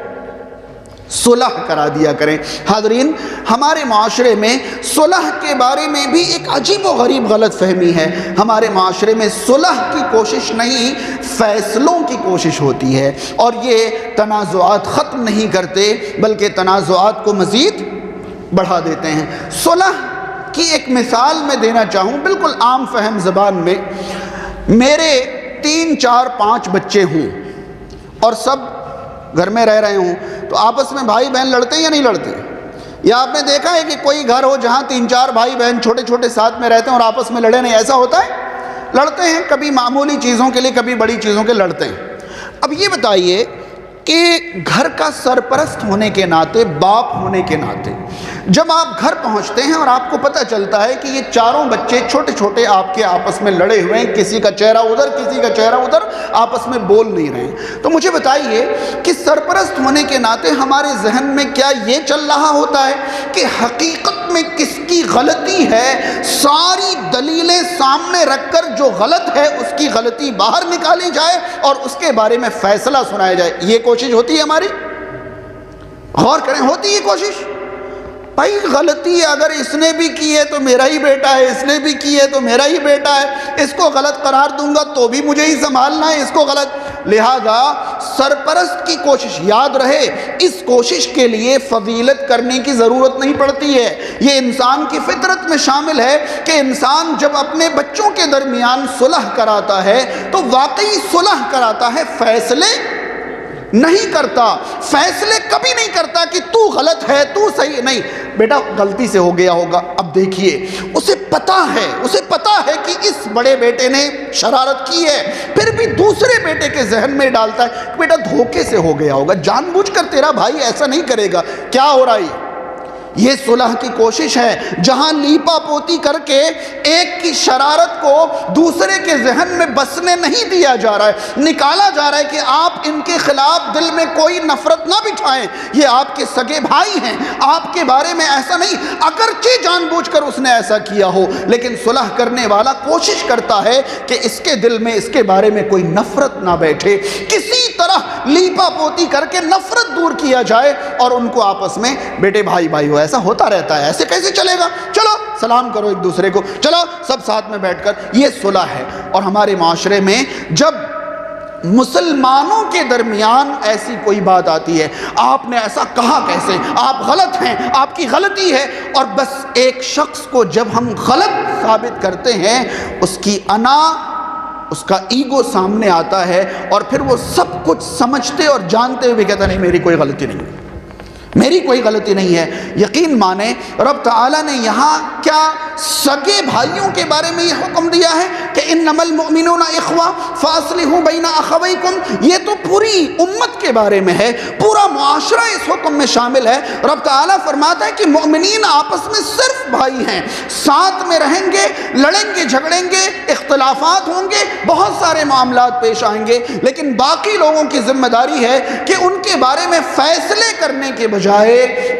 صلح کرا دیا کریں۔ حاضرین، ہمارے معاشرے میں صلح کے بارے میں بھی ایک عجیب و غریب غلط فہمی ہے۔ ہمارے معاشرے میں صلح کی کوشش نہیں، فیصلوں کی کوشش ہوتی ہے، اور یہ تنازعات ختم نہیں کرتے بلکہ تنازعات کو مزید بڑھا دیتے ہیں۔ صلح کی ایک مثال میں دینا چاہوں بالکل عام فہم زبان میں، میرے 3 4 5 بچے ہوں اور سب گھر میں رہ رہے ہوں، تو آپس میں بھائی بہن لڑتے ہیں یا نہیں لڑتے؟ یا آپ نے دیکھا ہے کہ کوئی گھر ہو جہاں 3 4 بھائی بہن چھوٹے ساتھ میں رہتے ہیں اور آپس میں لڑے نہیں؟ ایسا ہوتا ہے؟ لڑتے ہیں، کبھی معمولی چیزوں کے لیے، کبھی بڑی چیزوں کے لڑتے ہیں۔ اب یہ بتائیے کہ گھر کا سرپرست ہونے کے ناطے، باپ ہونے کے ناطے، جب آپ گھر پہنچتے ہیں اور آپ کو پتہ چلتا ہے کہ یہ 4 بچے چھوٹے آپ کے آپس میں لڑے ہوئے ہیں، کسی کا چہرہ ادھر، کسی کا چہرہ ادھر، آپس میں بول نہیں رہے ہیں، تو مجھے بتائیے کہ سرپرست ہونے کے ناطے ہمارے ذہن میں کیا یہ چل رہا ہوتا ہے کہ حقیقت میں کس کی غلطی ہے، ساری دلیلیں سامنے رکھ کر جو غلط ہے اس کی غلطی باہر نکالی جائے اور اس کے بارے میں فیصلہ سنایا جائے؟ یہ کوشش ہوتی ہے ہماری؟ غور کریں، ہوتی ہے کوشش؟ بھائی غلطی اگر اس نے بھی کی ہے تو میرا ہی بیٹا ہے، اس نے بھی کی ہے تو میرا ہی بیٹا ہے، اس کو غلط قرار دوں گا تو بھی مجھے ہی سنبھالنا ہے اس کو غلط۔ لہذا سرپرست کی کوشش، یاد رہے اس کوشش کے لیے فضیلت کرنے کی ضرورت نہیں پڑتی ہے، یہ انسان کی فطرت میں شامل ہے کہ انسان جب اپنے بچوں کے درمیان صلح کراتا ہے تو واقعی صلح کراتا ہے، فیصلے نہیں کرتا، فیصلے کبھی نہیں کرتا کہ تو غلط ہے تو صحیح نہیں، بیٹا غلطی سے ہو گیا ہوگا۔ اب دیکھیے اسے پتا ہے کہ اس بڑے بیٹے نے شرارت کی ہے، پھر بھی دوسرے بیٹے کے ذہن میں ڈالتا ہے بیٹا دھوکے سے ہو گیا ہوگا، جان بوجھ کر تیرا بھائی ایسا نہیں کرے گا۔ کیا ہو رہا ہے؟ یہ صلح کی کوشش ہے، جہاں لیپا پوتی کر کے ایک کی شرارت کو دوسرے کے ذہن میں بسنے نہیں دیا جا رہا ہے، نکالا جا رہا ہے کہ آپ ان کے خلاف دل میں کوئی نفرت نہ بٹھائیں، یہ آپ کے سگے بھائی ہیں، آپ کے بارے میں ایسا نہیں، اگرچہ جان بوجھ کر اس نے ایسا کیا ہو، لیکن صلح کرنے والا کوشش کرتا ہے کہ اس کے دل میں اس کے بارے میں کوئی نفرت نہ بیٹھے، کسی طرح لیپا پوتی کر کے نفرت دور کیا جائے اور ان کو آپس میں بیٹے بھائی بھائی ہو۔ ایسا ہوتا رہتا ہے، ایسے کیسے چلے گا؟ چلو سلام کرو ایک دوسرے کو، چلو سب ساتھ میں بیٹھ کر، یہ صلح ہے۔ اور ہمارے معاشرے میں جب مسلمانوں کے درمیان ایسی کوئی بات آتی ہے، آپ نے ایسا کہا کیسے، آپ غلط ہیں، آپ کی غلطی ہے، اور بس ایک شخص کو جب ہم غلط ثابت کرتے ہیں، اس کی انا، اس کا ایگو سامنے آتا ہے، اور پھر وہ سب کچھ سمجھتے اور جانتے ہوئے کہتا نہیں میری کوئی غلطی نہیں ہے، میری کوئی غلطی نہیں ہے۔ یقین مانیں رب تعالیٰ نے یہاں کیا سگے بھائیوں کے بارے میں یہ حکم دیا ہے کہ انما المؤمنون اخوہ فاصلحوا بین اخویکم، یہ تو پوری امت کے بارے میں ہے، پورا معاشرہ اس حکم میں شامل ہے۔ رب تعالیٰ فرماتا ہے کہ مؤمنین آپس میں صرف بھائی ہیں، ساتھ میں رہیں گے، لڑیں گے جھگڑیں گے، اختلافات ہوں گے، بہت سارے معاملات پیش آئیں گے، لیکن باقی لوگوں کی ذمہ داری ہے کہ ان کے بارے میں فیصلے کرنے کے بجائے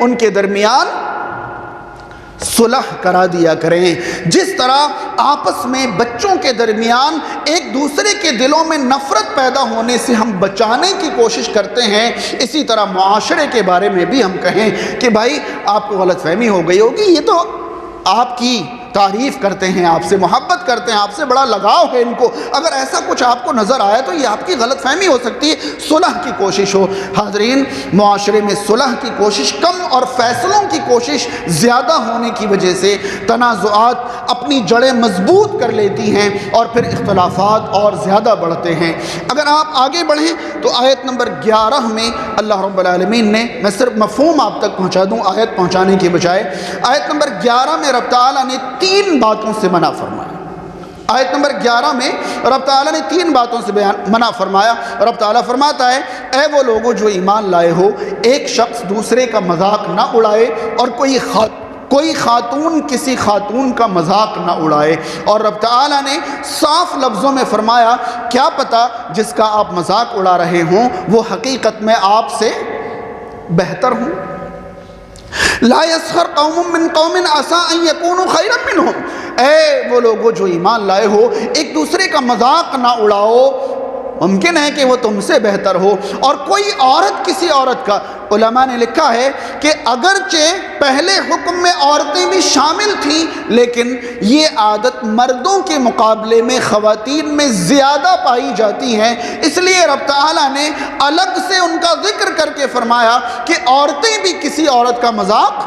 ان کے درمیان صلح کرا دیا کریں۔ جس طرح آپس میں بچوں کے درمیان ایک دوسرے کے دلوں میں نفرت پیدا ہونے سے ہم بچانے کی کوشش کرتے ہیں، اسی طرح معاشرے کے بارے میں بھی ہم کہیں کہ بھائی آپ کو غلط فہمی ہو گئی ہوگی، یہ تو آپ کی تعریف کرتے ہیں، آپ سے محبت کرتے ہیں، آپ سے بڑا لگاؤ ہے ان کو، اگر ایسا کچھ آپ کو نظر آیا تو یہ آپ کی غلط فہمی ہو سکتی ہے، صلح کی کوشش ہو۔ حاضرین، معاشرے میں صلح کی کوشش کم اور فیصلوں کی کوشش زیادہ ہونے کی وجہ سے تنازعات اپنی جڑیں مضبوط کر لیتی ہیں اور پھر اختلافات اور زیادہ بڑھتے ہیں۔ اگر آپ آگے بڑھیں تو آیت نمبر 11 میں اللہ رب العالمین نے، میں صرف مفہوم آپ تک پہنچا دوں آیت پہنچانے کی بجائے، آیت نمبر 11 میں رب تعالیٰ نے 3 باتوں سے منع فرمایا۔ آیت نمبر 11 میں رب تعالیٰ نے 3 باتوں سے منع فرمایا۔ رب تعالیٰ فرماتا ہے اے وہ لوگوں جو ایمان لائے ہو، ایک شخص دوسرے کا مذاق نہ اڑائے اور کوئی خاتون کسی خاتون کا مذاق نہ اڑائے۔ اور رب تعالیٰ نے صاف لفظوں میں فرمایا کیا پتہ جس کا آپ مذاق اڑا رہے ہوں وہ حقیقت میں آپ سے بہتر ہوں۔ لا يسخر قوم من قوم عسى ان يكونوا خيرا منهم، اے وہ لوگوں جو ایمان لائے ہو ایک دوسرے کا مذاق نہ اڑاؤ، ممکن ہے کہ وہ تم سے بہتر ہو۔ اور کوئی عورت کسی عورت کا، علماء نے لکھا ہے کہ اگرچہ پہلے حکم میں عورتیں بھی شامل تھیں لیکن یہ عادت مردوں کے مقابلے میں خواتین میں زیادہ پائی جاتی ہیں، اس لیے رب تعالیٰ نے الگ سے ان کا ذکر کر کے فرمایا کہ عورتیں بھی کسی عورت کا مذاق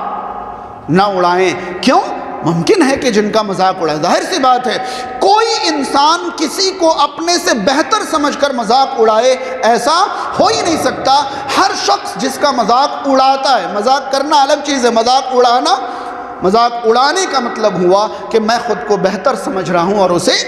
نہ اڑائیں۔ کیوں؟ ممکن ہے کہ جن کا مذاق اڑائے، ظاہر سی بات ہے کوئی انسان کسی کو اپنے سے بہتر سمجھ کر مذاق اڑائے، ایسا ہو ہی نہیں سکتا۔ ہر شخص جس کا مذاق اڑاتا ہے، مذاق کرنا الگ چیز ہے، مذاق اڑانا، مذاق اڑانے کا مطلب ہوا کہ میں خود کو بہتر سمجھ رہا ہوں اور اسے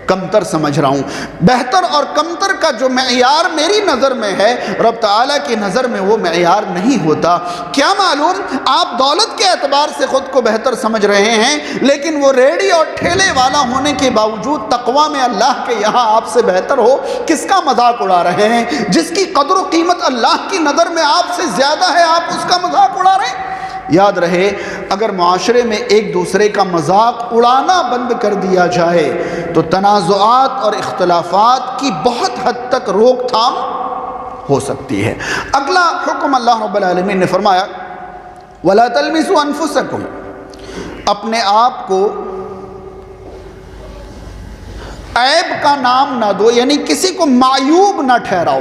کمتر سمجھ رہا ہوں۔ بہتر اور کمتر کا جو معیار میری نظر میں ہے رب تعالیٰ کی نظر میں وہ معیار نہیں ہوتا۔ کیا معلوم آپ دولت کے اعتبار سے خود کو بہتر سمجھ رہے ہیں لیکن وہ ریڑھی اور ٹھیلے والا ہونے کے باوجود تقویٰ میں اللہ کے یہاں آپ سے بہتر ہو، کس کا مذاق اڑا رہے ہیں؟ جس کی قدر و قیمت اللہ کی نظر میں آپ سے زیادہ ہے آپ اس کا مذاق اڑا رہے ہیں۔ یاد رہے اگر معاشرے میں ایک دوسرے کا مذاق اڑانا بند کر دیا جائے تو تنازعات اور اختلافات کی بہت حد تک روک تھام ہو سکتی ہے۔ اگلا حکم اللہ رب العالمین نے فرمایا ولا تلمسوا انفسکم، اپنے آپ کو عیب کا نام نہ دو، یعنی کسی کو معیوب نہ ٹھہراؤ۔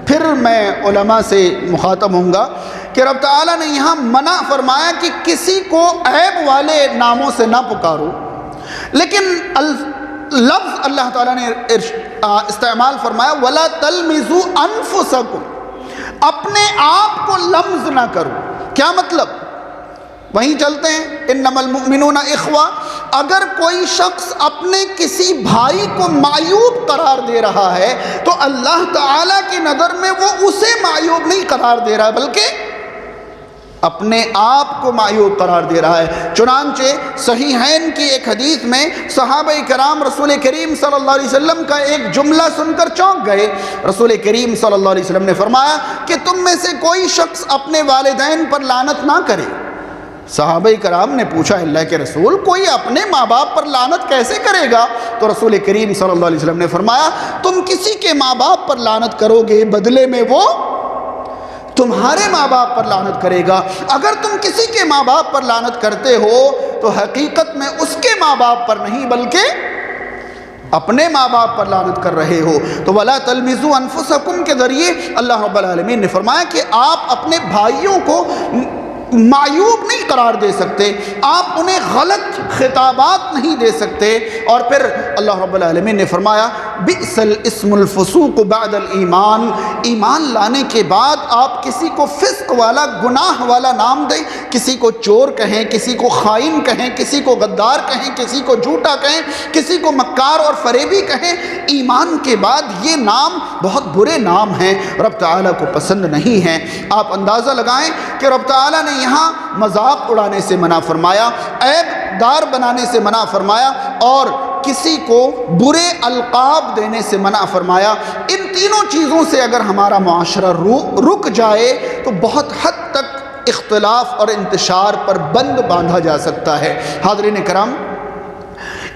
پھر میں علماء سے مخاطب ہوں گا کہ رب تعالیٰ نے یہاں منع فرمایا کہ کسی کو عیب والے ناموں سے نہ پکارو، لیکن لفظ اللہ تعالیٰ نے استعمال فرمایا وَلَا تَلْمِزُوا أَنفُسَكُمْ، اپنے آپ کو لمز نہ کرو۔ کیا مطلب؟ وہیں چلتے ہیں، انما المؤمنون اخوہ۔ اگر کوئی شخص اپنے کسی بھائی کو معیوب قرار دے رہا ہے تو اللہ تعالیٰ کی نظر میں وہ اسے معیوب نہیں قرار دے رہا بلکہ اپنے آپ کو معیوب قرار دے رہا ہے۔ چنانچہ صحیحین کی ایک حدیث میں صحابہ کرام رسول کریم صلی اللہ علیہ وسلم کا ایک جملہ سن کر چونک گئے۔ رسول کریم صلی اللہ علیہ وسلم نے فرمایا کہ تم میں سے کوئی شخص اپنے والدین پر لعنت نہ کرے۔ صحابہ کرام نے پوچھا اللہ کے رسول، کوئی اپنے ماں باپ پر لعنت کیسے کرے گا؟ تو رسول کریم صلی اللہ علیہ وسلم نے فرمایا تم کسی کے ماں باپ پر لعنت کرو گے، بدلے میں وہ تمہارے ماں باپ پر لعنت کرے گا۔ اگر تم کسی کے ماں باپ پر لعنت کرتے ہو تو حقیقت میں اس کے ماں باپ پر نہیں بلکہ اپنے ماں باپ پر لعنت کر رہے ہو۔ تو وَلَا تَلْمِزُوا أَنفُسَكُمْ کے ذریعے اللہ رب العالمین نے فرمایا کہ آپ اپنے بھائیوں کو معیوب نہیں قرار دے سکتے، آپ انہیں غلط خطابات نہیں دے سکتے۔ اور پھر اللہ رب العالمین نے فرمایا بئس الاسم الفسوق بعد الایمان، ایمان لانے کے بعد آپ کسی کو فسق والا، گناہ والا نام دیں، کسی کو چور کہیں، کسی کو خائن کہیں، کسی کو غدار کہیں، کسی کو جھوٹا کہیں، کسی کو مکار اور فریبی کہیں، ایمان کے بعد یہ نام بہت برے نام ہیں، رب تعالیٰ کو پسند نہیں ہیں۔ آپ اندازہ لگائیں کہ رب تعالیٰ نے یہاں مذاق اڑانے سے منع فرمایا، عیب دار بنانے سے منع فرمایا، اور کسی کو برے القاب دینے سے منع فرمایا۔ ان تینوں چیزوں سے اگر ہمارا معاشرہ رک جائے تو بہت حد تک اختلاف اور انتشار پر بند باندھا جا سکتا ہے۔ حاضرین کرام،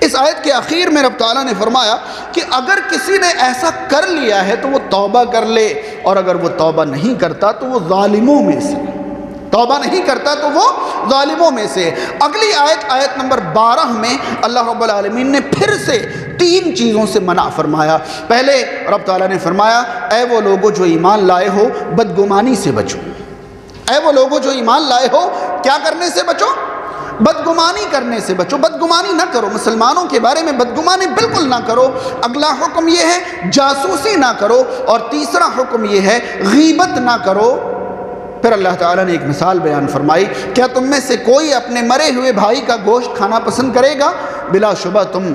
اس آیت کے اخیر میں رب تعالیٰ نے فرمایا کہ اگر کسی نے ایسا کر لیا ہے تو وہ توبہ کر لے، اور اگر وہ توبہ نہیں کرتا تو وہ ظالموں میں سے، توبہ نہیں کرتا تو وہ ظالموں میں سے۔ اگلی آیت نمبر 12 میں اللہ رب العالمین نے پھر سے 3 چیزوں سے منع فرمایا۔ پہلے رب تعالیٰ نے فرمایا اے وہ لوگوں جو ایمان لائے ہو بدگمانی سے بچو۔ اے وہ لوگوں جو ایمان لائے ہو کیا کرنے سے بچو؟ بدگمانی کرنے سے بچو۔ بدگمانی نہ کرو، مسلمانوں کے بارے میں بدگمانی بالکل نہ کرو۔ اگلا حکم یہ ہے جاسوسی نہ کرو، اور تیسرا حکم یہ ہے غیبت نہ کرو۔ پھر اللہ تعالیٰ نے ایک مثال بیان فرمائی، کیا تم میں سے کوئی اپنے مرے ہوئے بھائی کا گوشت کھانا پسند کرے گا؟ بلا شبہ تم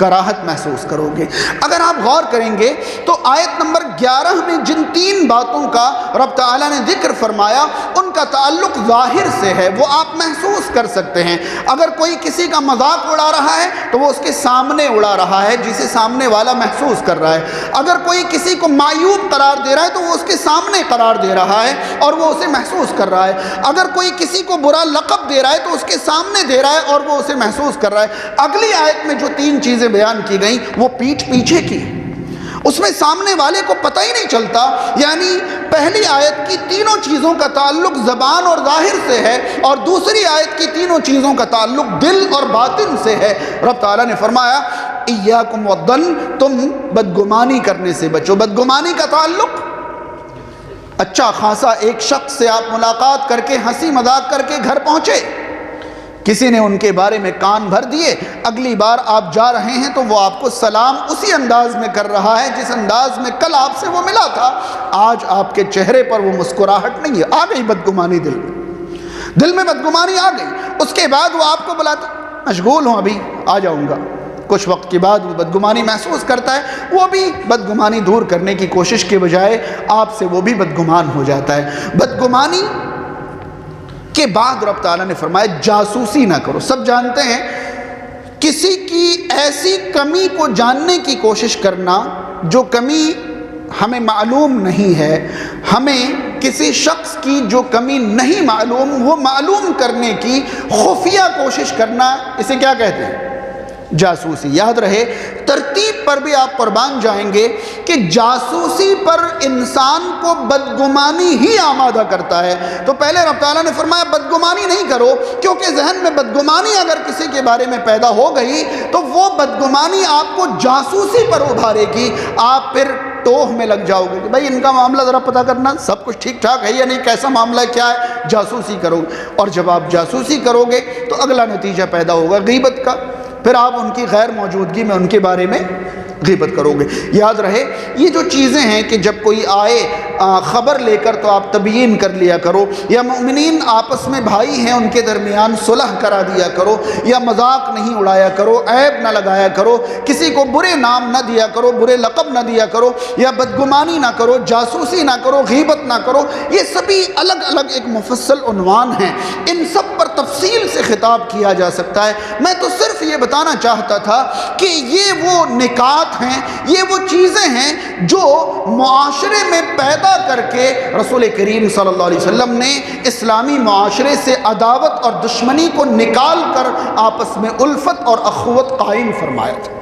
کراہت محسوس کرو گے۔ اگر آپ غور کریں گے تو آیت نمبر 11 میں جن 3 باتوں کا رب تعالیٰ نے ذکر فرمایا ان کا تعلق ظاہر سے ہے، وہ آپ محسوس کر سکتے ہیں۔ اگر کوئی کسی کا مذاق اڑا رہا ہے تو وہ اس کے سامنے اڑا رہا ہے، جسے سامنے والا محسوس کر رہا ہے۔ اگر کوئی کسی کو معیوب قرار دے رہا ہے تو وہ اس کے سامنے قرار دے رہا ہے اور وہ اسے محسوس کر رہا ہے۔ اگر کوئی کسی کو برا لقب دے رہا ہے تو اس کے سامنے دے رہا ہے اور وہ اسے محسوس کر رہا ہے۔ اگلی آیت میں جو 3 چیزیں بیان کی گئیں وہ پیٹھ پیچھے کی، اس میں سامنے والے کو پتہ ہی نہیں چلتا۔ یعنی پہلی آیت کی تینوں چیزوں کا تعلق زبان اور ظاہر سے ہے، اور دوسری آیت کی تینوں چیزوں کا تعلق دل اور باطن سے ہے۔ رب تعالیٰ نے فرمایا ایاکم والظن، تم بدگمانی کرنے سے بچو۔ بدگمانی کا تعلق اچھا خاصا ایک شخص سے آپ ملاقات کر کے ہنسی مذاق کر کے گھر پہنچے، کسی نے ان کے بارے میں کان بھر دیے، اگلی بار آپ جا رہے ہیں تو وہ آپ کو سلام اسی انداز میں کر رہا ہے جس انداز میں کل آپ سے وہ ملا تھا۔ آج آپ کے چہرے پر وہ مسکراہٹ نہیں ہے، آ گئی بدگمانی دل میں بدگمانی آ گئی۔ اس کے بعد وہ آپ کو بلاتا مشغول ہوں ابھی آ جاؤں گا، کچھ وقت کے بعد وہ بدگمانی محسوس کرتا ہے، وہ بھی بدگمانی دور کرنے کی کوشش کے بجائے آپ سے وہ بھی بدگمان ہو جاتا ہے۔ بدگمانی کے بعد رب تعالیٰ نے فرمایا جاسوسی نہ کرو۔ سب جانتے ہیں کسی کی ایسی کمی کو جاننے کی کوشش کرنا جو کمی ہمیں معلوم نہیں ہے، ہمیں کسی شخص کی جو کمی نہیں معلوم وہ معلوم کرنے کی خفیہ کوشش کرنا، اسے کیا کہتے ہیں؟ جاسوسی. یاد رہے ترتیب پر بھی آپ قربان جائیں گے کہ جاسوسی پر انسان کو بدگمانی ہی آمادہ کرتا ہے. تو پہلے رب تعالیٰ نے فرمایا بدگمانی نہیں کرو، کیونکہ ذہن میں بدگمانی اگر کسی کے بارے میں پیدا ہو گئی تو وہ بدگمانی آپ کو جاسوسی پر ابھارے گی. آپ پھر ٹوہ میں لگ جاؤ گے کہ بھائی ان کا معاملہ ذرا پتہ کرنا، سب کچھ ٹھیک ٹھاک ہے یا نہیں، کیسا معاملہ ہے، کیا ہے. جاسوسی کرو گے، اور جب آپ جاسوسی کرو گے تو اگلا نتیجہ پیدا ہوگا غیبت کا. پھر آپ ان کی غیر موجودگی میں ان کے بارے میں غیبت کرو گے. یاد رہے یہ جو چیزیں ہیں کہ جب کوئی آئے خبر لے کر تو آپ تبیین کر لیا کرو، یا مومنین آپس میں بھائی ہیں ان کے درمیان صلح کرا دیا کرو، یا مذاق نہیں اڑایا کرو، عیب نہ لگایا کرو، کسی کو برے نام نہ دیا کرو، برے لقب نہ دیا کرو، یا بدگمانی نہ کرو، جاسوسی نہ کرو، غیبت نہ کرو. یہ سبھی الگ الگ ایک مفصل عنوان ہیں، ان سب پر تفصیل سے خطاب کیا جا سکتا ہے. میں تو صرف یہ بتانا چاہتا تھا کہ یہ وہ نکات ہیں، یہ وہ چیزیں ہیں جو معاشرے میں پیدا کر کے رسول کریم صلی اللہ علیہ وسلم نے اسلامی معاشرے سے عداوت اور دشمنی کو نکال کر آپس میں الفت اور اخوت قائم فرمایا تھا.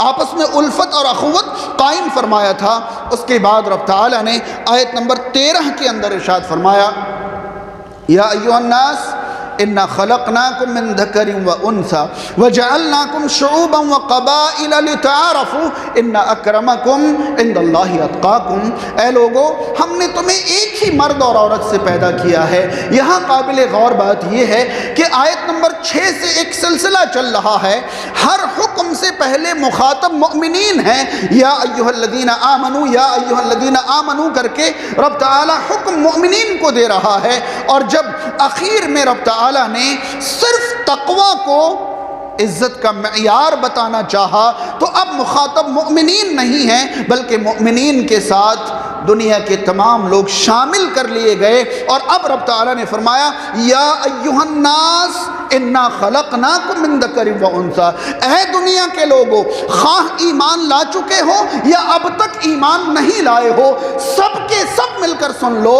آپس میں الفت اور اخوت قائم فرمایا تھا. اس کے بعد رب تعالیٰ نے آیت نمبر 13 کے اندر ارشاد فرمایا یا ایھا الناس انا خلقناکم من ذکر وانثی وجعلناکم شعوبا وقبائل لتعارفوا ان اکرمکم عند اللہ اتقاکم. اے لوگو ہم نے تمہیں ایک ہی مرد اور عورت سے پیدا کیا ہے. یہاں قابل غور بات یہ ہے کہ آیت نمبر 6 سے ایک سلسلہ چل رہا ہے. ہر حکم سے پہلے مخاطب مؤمنین ہیں، یا ایھا الذین آمنوا یا ایھا الذین آمنوا کر کے رب تعالی حکم مؤمنین کو دے رہا ہے. اور جب اخیر میں رب تعالی نے صرف تقوی کو عزت کا معیار بتانا چاہا تو اب مخاطب مؤمنین نہیں ہیں، بلکہ مؤمنین کے ساتھ دنیا کے تمام لوگ شامل کر لیے گئے. اور اب رب تعالیٰ نے فرمایا یا ایھا الناس انا خلقناکم من ذکر وانثی. اے دنیا کے لوگوں، خواہ ایمان لا چکے ہو یا اب تک ایمان نہیں لائے ہو، سب کے سب مل کر سن لو،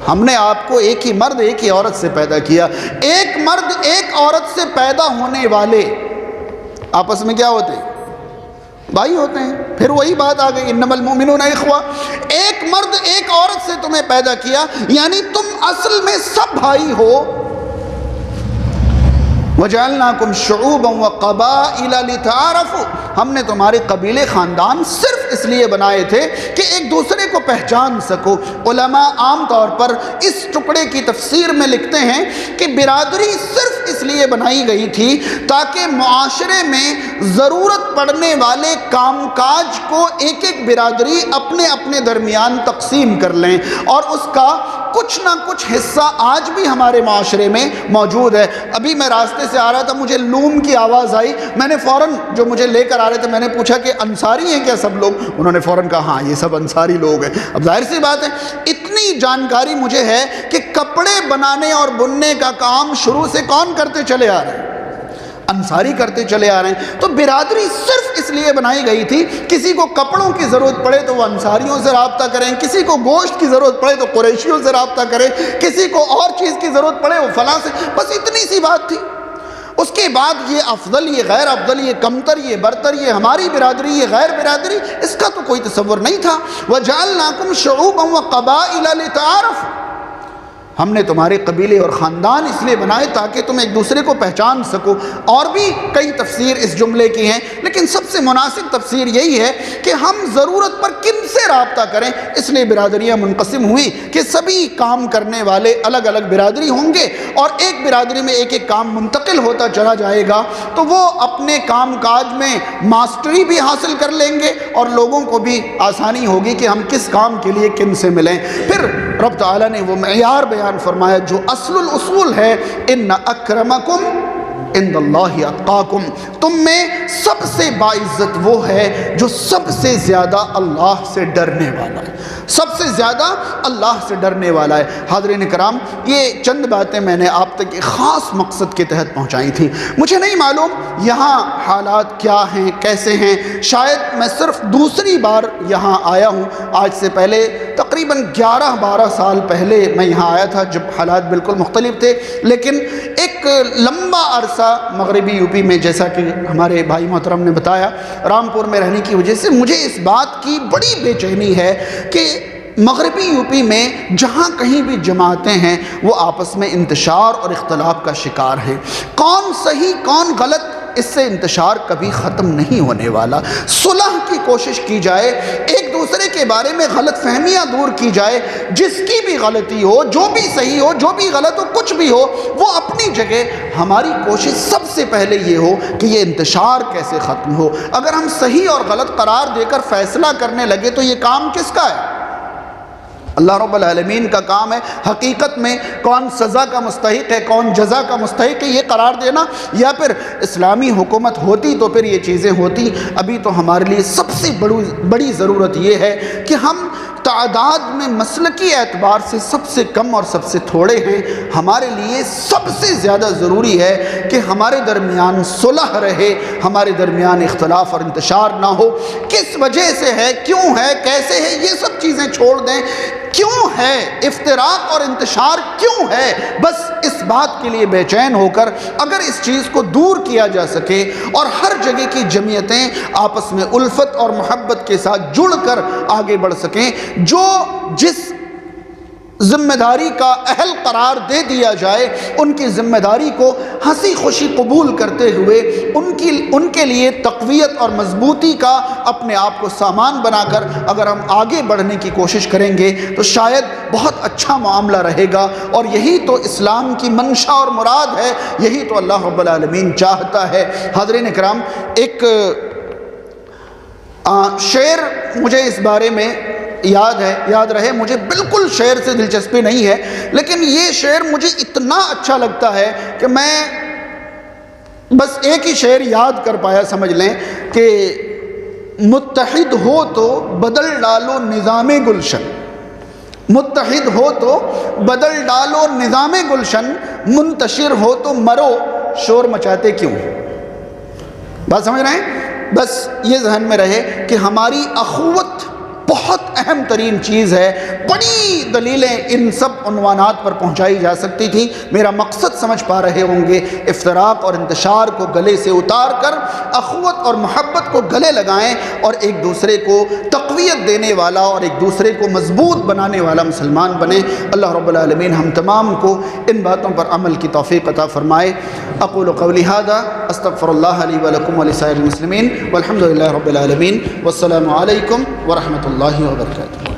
ہم نے آپ کو ایک ہی مرد ایک ہی عورت سے پیدا کیا. ایک مرد ایک عورت سے پیدا ہونے والے آپس میں کیا ہوتے ہیں؟ بھائی ہوتے ہیں. پھر وہی بات آ گئی انما المؤمنون اخوہ. ایک مرد ایک عورت سے تمہیں پیدا کیا، یعنی تم اصل میں سب بھائی ہو. وَجَعَلْنَاكُمْ شُعُوبًا وَقَبَائِلَ لِتَعَارَفُوا. ہم نے تمہارے قبیلے خاندان صرف اس لیے بنائے تھے کہ ایک دوسرے کو پہچان سکو. علماء عام طور پر اس ٹکڑے کی تفسیر میں لکھتے ہیں کہ برادری صرف اس لیے بنائی گئی تھی تاکہ معاشرے میں ضرورت پڑنے والے کام کاج کو ایک ایک برادری اپنے اپنے درمیان تقسیم کر لیں، اور اس کا کچھ نہ کچھ حصہ آج بھی ہمارے معاشرے میں موجود ہے. ابھی میں راستے سے آ رہا تھا، مجھے لوم کی آواز آئی. میں نے فوراً جو مجھے لے کر آ رہے تھے میں نے پوچھا کہ انصاری ہیں کیا سب لوگ؟ انہوں نے فوراً کہا ہاں یہ سب انصاری لوگ ہیں. اب ظاہر سی بات ہے اتنی جانکاری مجھے ہے کہ کپڑے بنانے اور بننے کا کام شروع سے کون کرتے چلے آ رہے ہیں؟ انصاری کرتے چلے آ رہے ہیں. تو برادری صرف اس لیے بنائی گئی تھی، کسی کو کپڑوں کی ضرورت پڑے تو وہ انصاریوں سے رابطہ کریں، کسی کو گوشت کی ضرورت پڑے تو قریشیوں سے رابطہ کریں، کسی کو اور چیز کی ضرورت پڑے وہ فلاں سے. بس اتنی سی بات تھی. اس کے بعد یہ افضل، یہ غیر افضل، یہ کمتر، یہ برتر، یہ ہماری برادری، یہ غیر برادری، اس کا تو کوئی تصور نہیں تھا. وَجَعَلْنَاكُمْ شُعُوبًا وَقَبَائِلَ لِتَعَارَفُوا. ہم نے تمہارے قبیلے اور خاندان اس لیے بنائے تاکہ تم ایک دوسرے کو پہچان سکو. اور بھی کئی تفسیر اس جملے کی ہیں، لیکن سب سے مناسب تفسیر یہی ہے کہ ہم ضرورت پر کن سے رابطہ کریں. اس لیے برادریاں منقسم ہوئی کہ سبھی کام کرنے والے الگ الگ برادری ہوں گے، اور ایک برادری میں ایک ایک کام منتقل ہوتا چلا جائے گا تو وہ اپنے کام کاج میں ماسٹری بھی حاصل کر لیں گے اور لوگوں کو بھی آسانی ہوگی کہ ہم کس کام کے لیے کن سے ملیں. پھر رب تعالیٰ نے وہ معیار بیان فرمایا جو اصل الاصول ہے، ان اکرمکم عند اللہ اتقاکم. تم میں سب سے باعزت وہ ہے جو سب سے زیادہ اللہ سے ڈرنے والا ہے، سب سے زیادہ اللہ سے ڈرنے والا ہے. حاضرین کرام، یہ چند باتیں میں نے آپ تک ایک خاص مقصد کے تحت پہنچائی تھیں. مجھے نہیں معلوم یہاں حالات کیا ہیں، کیسے ہیں. شاید میں صرف دوسری بار یہاں آیا ہوں. آج سے پہلے تقریباً 11-12 سال پہلے میں یہاں آیا تھا جب حالات بالکل مختلف تھے، لیکن ایک لمبا عرصہ سا مغربی یو پی میں، جیسا کہ ہمارے بھائی محترم نے بتایا، رامپور میں رہنے کی وجہ سے مجھے اس بات کی بڑی بے چینی ہے کہ مغربی یو پی میں جہاں کہیں بھی جماعتیں ہیں وہ آپس میں انتشار اور اختلاف کا شکار ہیں۔ کون صحیح کون غلط، اس سے انتشار کبھی ختم نہیں ہونے والا۔ صلح کی کوشش کی جائے، ایک دوسرے کے بارے میں غلط فہمیاں دور کی جائے، جس کی بھی غلطی ہو، جو بھی صحیح ہو، جو بھی غلط ہو، کچھ بھی ہو، وہ اپنی جگہ۔ ہماری کوشش سب سے پہلے یہ ہو کہ یہ انتشار کیسے ختم ہو۔ اگر ہم صحیح اور غلط قرار دے کر فیصلہ کرنے لگے تو یہ کام کس کا ہے؟ اللہ رب العالمین کا کام ہے۔ حقیقت میں کون سزا کا مستحق ہے، کون جزا کا مستحق ہے، یہ قرار دینا، یا پھر اسلامی حکومت ہوتی تو پھر یہ چیزیں ہوتی۔ ابھی تو ہمارے لیے سب سے بڑی ضرورت یہ ہے کہ ہم تعداد میں مسلکی اعتبار سے سب سے کم اور سب سے تھوڑے ہیں۔ ہمارے لیے سب سے زیادہ ضروری ہے کہ ہمارے درمیان صلح رہے، ہمارے درمیان اختلاف اور انتشار نہ ہو۔ کس وجہ سے ہے، کیوں ہے، کیسے ہے، یہ سب چیزیں چھوڑ دیں۔ کیوں ہے افتراق اور انتشار، کیوں ہے؟ بس اس بات کے لیے بے چین ہو کر اگر اس چیز کو دور کیا جا سکے اور ہر جگہ کی جمعیتیں آپس میں الفت اور محبت کے ساتھ جڑ کر آگے بڑھ سکیں، جو جس ذمہ داری کا اہل قرار دے دیا جائے ان کی ذمہ داری کو ہنسی خوشی قبول کرتے ہوئے ان کے لیے تقویت اور مضبوطی کا اپنے آپ کو سامان بنا کر اگر ہم آگے بڑھنے کی کوشش کریں گے تو شاید بہت اچھا معاملہ رہے گا۔ اور یہی تو اسلام کی منشا اور مراد ہے، یہی تو اللہ رب العالمین چاہتا ہے۔ حاضرین اکرام، ایک شعر مجھے اس بارے میں یاد رہے، مجھے بالکل شعر سے دلچسپی نہیں ہے، لیکن یہ شعر مجھے اتنا اچھا لگتا ہے کہ میں بس ایک ہی شعر یاد کر پایا، سمجھ لیں کہ متحد ہو تو بدل ڈالو نظام گلشن، متحد ہو تو بدل ڈالو نظام گلشن، منتشر ہو تو مرو شور مچاتے کیوں۔ بات سمجھ رہے ہیں؟ بس یہ ذہن میں رہے کہ ہماری اخوت بہت اہم ترین چیز ہے۔ بڑی دلیلیں ان سب عنوانات پر پہنچائی جا سکتی تھی، میرا مقصد سمجھ پا رہے ہوں گے۔ افتراق اور انتشار کو گلے سے اتار کر اخوت اور محبت کو گلے لگائیں اور ایک دوسرے کو تقویت دینے والا اور ایک دوسرے کو مضبوط بنانے والا مسلمان بنیں۔ اللہ رب العالمین ہم تمام کو ان باتوں پر عمل کی توفیق عطا فرمائے۔ اقول قولی ھذا استغفر اللہ لی ولکم ولسائر المسلمین والحمد للہ رب العالمین، والسلام علیکم ورحمۃ اللہ وبرکاتہ۔